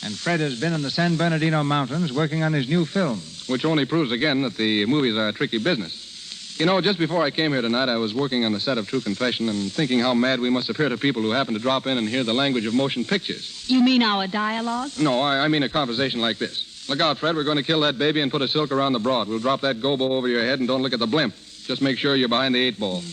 And Fred has been in the San Bernardino Mountains working on his new film. Which only proves again that the movies are a tricky business. You know, just before I came here tonight, I was working on the set of True Confession and thinking how mad we must appear to people who happen to drop in and hear the language of motion pictures. You mean our dialogue? No, I mean a conversation like this. Look out, Fred. We're going to kill that baby and put a silk around the broad. We'll drop that gobo over your head and don't look at the blimp. Just make sure you're behind the 8 ball.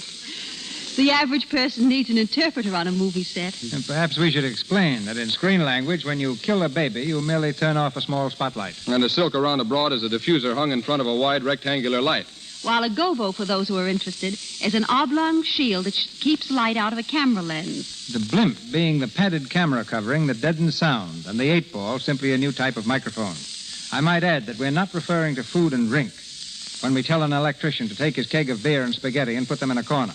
The average person needs an interpreter on a movie set. And perhaps we should explain that in screen language, when you kill a baby, you merely turn off a small spotlight. And a silk around the broad is a diffuser hung in front of a wide rectangular light. While a gobo, for those who are interested, is an oblong shield that keeps light out of a camera lens. The blimp being the padded camera covering that deadens sound, and the 8 ball simply a new type of microphone. I might add that we're not referring to food and drink when we tell an electrician to take his keg of beer and spaghetti and put them in a corner.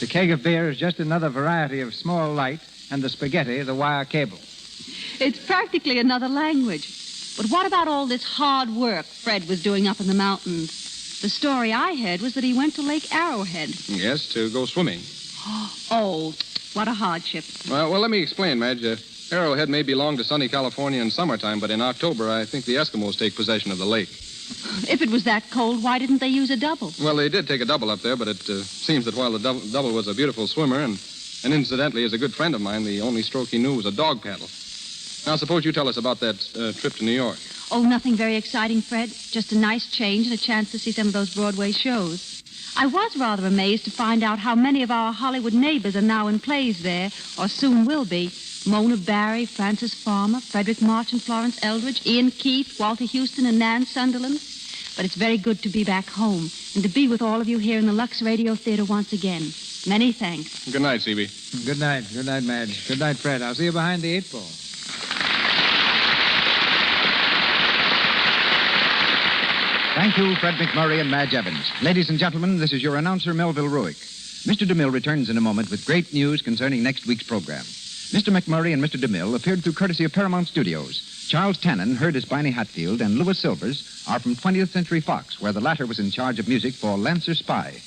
The keg of beer is just another variety of small light, and the spaghetti the wire cable. It's practically another language. But what about all this hard work Fred was doing up in the mountains? The story I heard was that he went to Lake Arrowhead. Yes, to go swimming. Oh, what a hardship. Well, let me explain, Madge. Arrowhead may belong to sunny California in summertime, but in October, I think the Eskimos take possession of the lake. If it was that cold, why didn't they use a double? Well, they did take a double up there, but it seems that while the double was a beautiful swimmer and incidentally is a good friend of mine, the only stroke he knew was a dog paddle. Now, suppose you tell us about that trip to New York. Oh, nothing very exciting, Fred. Just a nice change and a chance to see some of those Broadway shows. I was rather amazed to find out how many of our Hollywood neighbors are now in plays there, or soon will be. Mona Barry, Frances Farmer, Frederick March and Florence Eldridge, Ian Keith, Walter Houston and Nan Sunderland. But it's very good to be back home and to be with all of you here in the Lux Radio Theatre once again. Many thanks. Good night, C.B. Good night. Good night, Madge. Good night, Fred. I'll see you behind the 8 ball. Thank you, Fred McMurray and Madge Evans. Ladies and gentlemen, this is your announcer, Melville Ruick. Mr. DeMille returns in a moment with great news concerning next week's program. Mr. McMurray and Mr. DeMille appeared through courtesy of Paramount Studios. Charles Tannen heard as Barney Hatfield, and Louis Silvers are from 20th Century Fox, where the latter was in charge of music for Lancer Spy.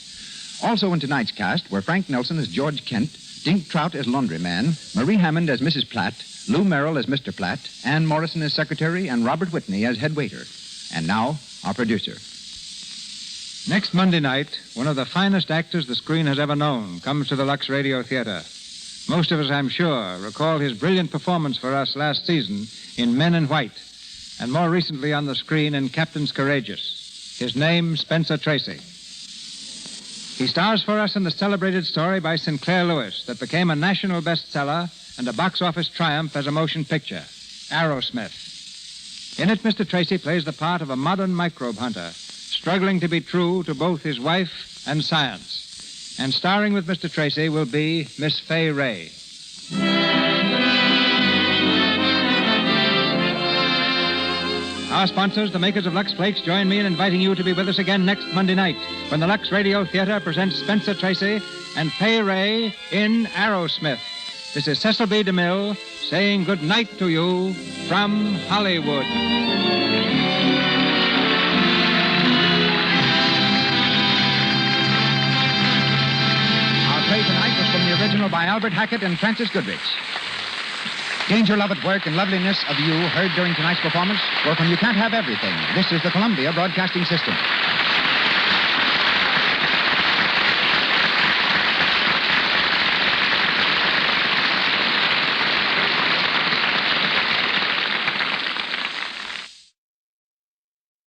Also in tonight's cast were Frank Nelson as George Kent, Dink Trout as laundryman, Marie Hammond as Mrs. Platt, Lou Merrill as Mr. Platt, Ann Morrison as secretary, and Robert Whitney as head waiter. And now, our producer. Next Monday night, one of the finest actors the screen has ever known comes to the Lux Radio Theatre. Most of us, I'm sure, recall his brilliant performance for us last season in Men in White, and more recently on the screen in Captains Courageous. His name, Spencer Tracy. He stars for us in the celebrated story by Sinclair Lewis that became a national bestseller and a box office triumph as a motion picture, Arrowsmith. In it, Mr. Tracy plays the part of a modern microbe hunter, struggling to be true to both his wife and science. And starring with Mr. Tracy will be Miss Fay Ray. Our sponsors, the makers of Lux Flakes, join me in inviting you to be with us again next Monday night when the Lux Radio Theatre presents Spencer Tracy and Fay Ray in Arrowsmith. This is Cecil B. DeMille saying good night to you from Hollywood. Play tonight was from the original by Albert Hackett and Francis Goodrich. Danger, Love at Work, and Loveliness of You, heard during tonight's performance, were from You Can't Have Everything. This is the Columbia Broadcasting System.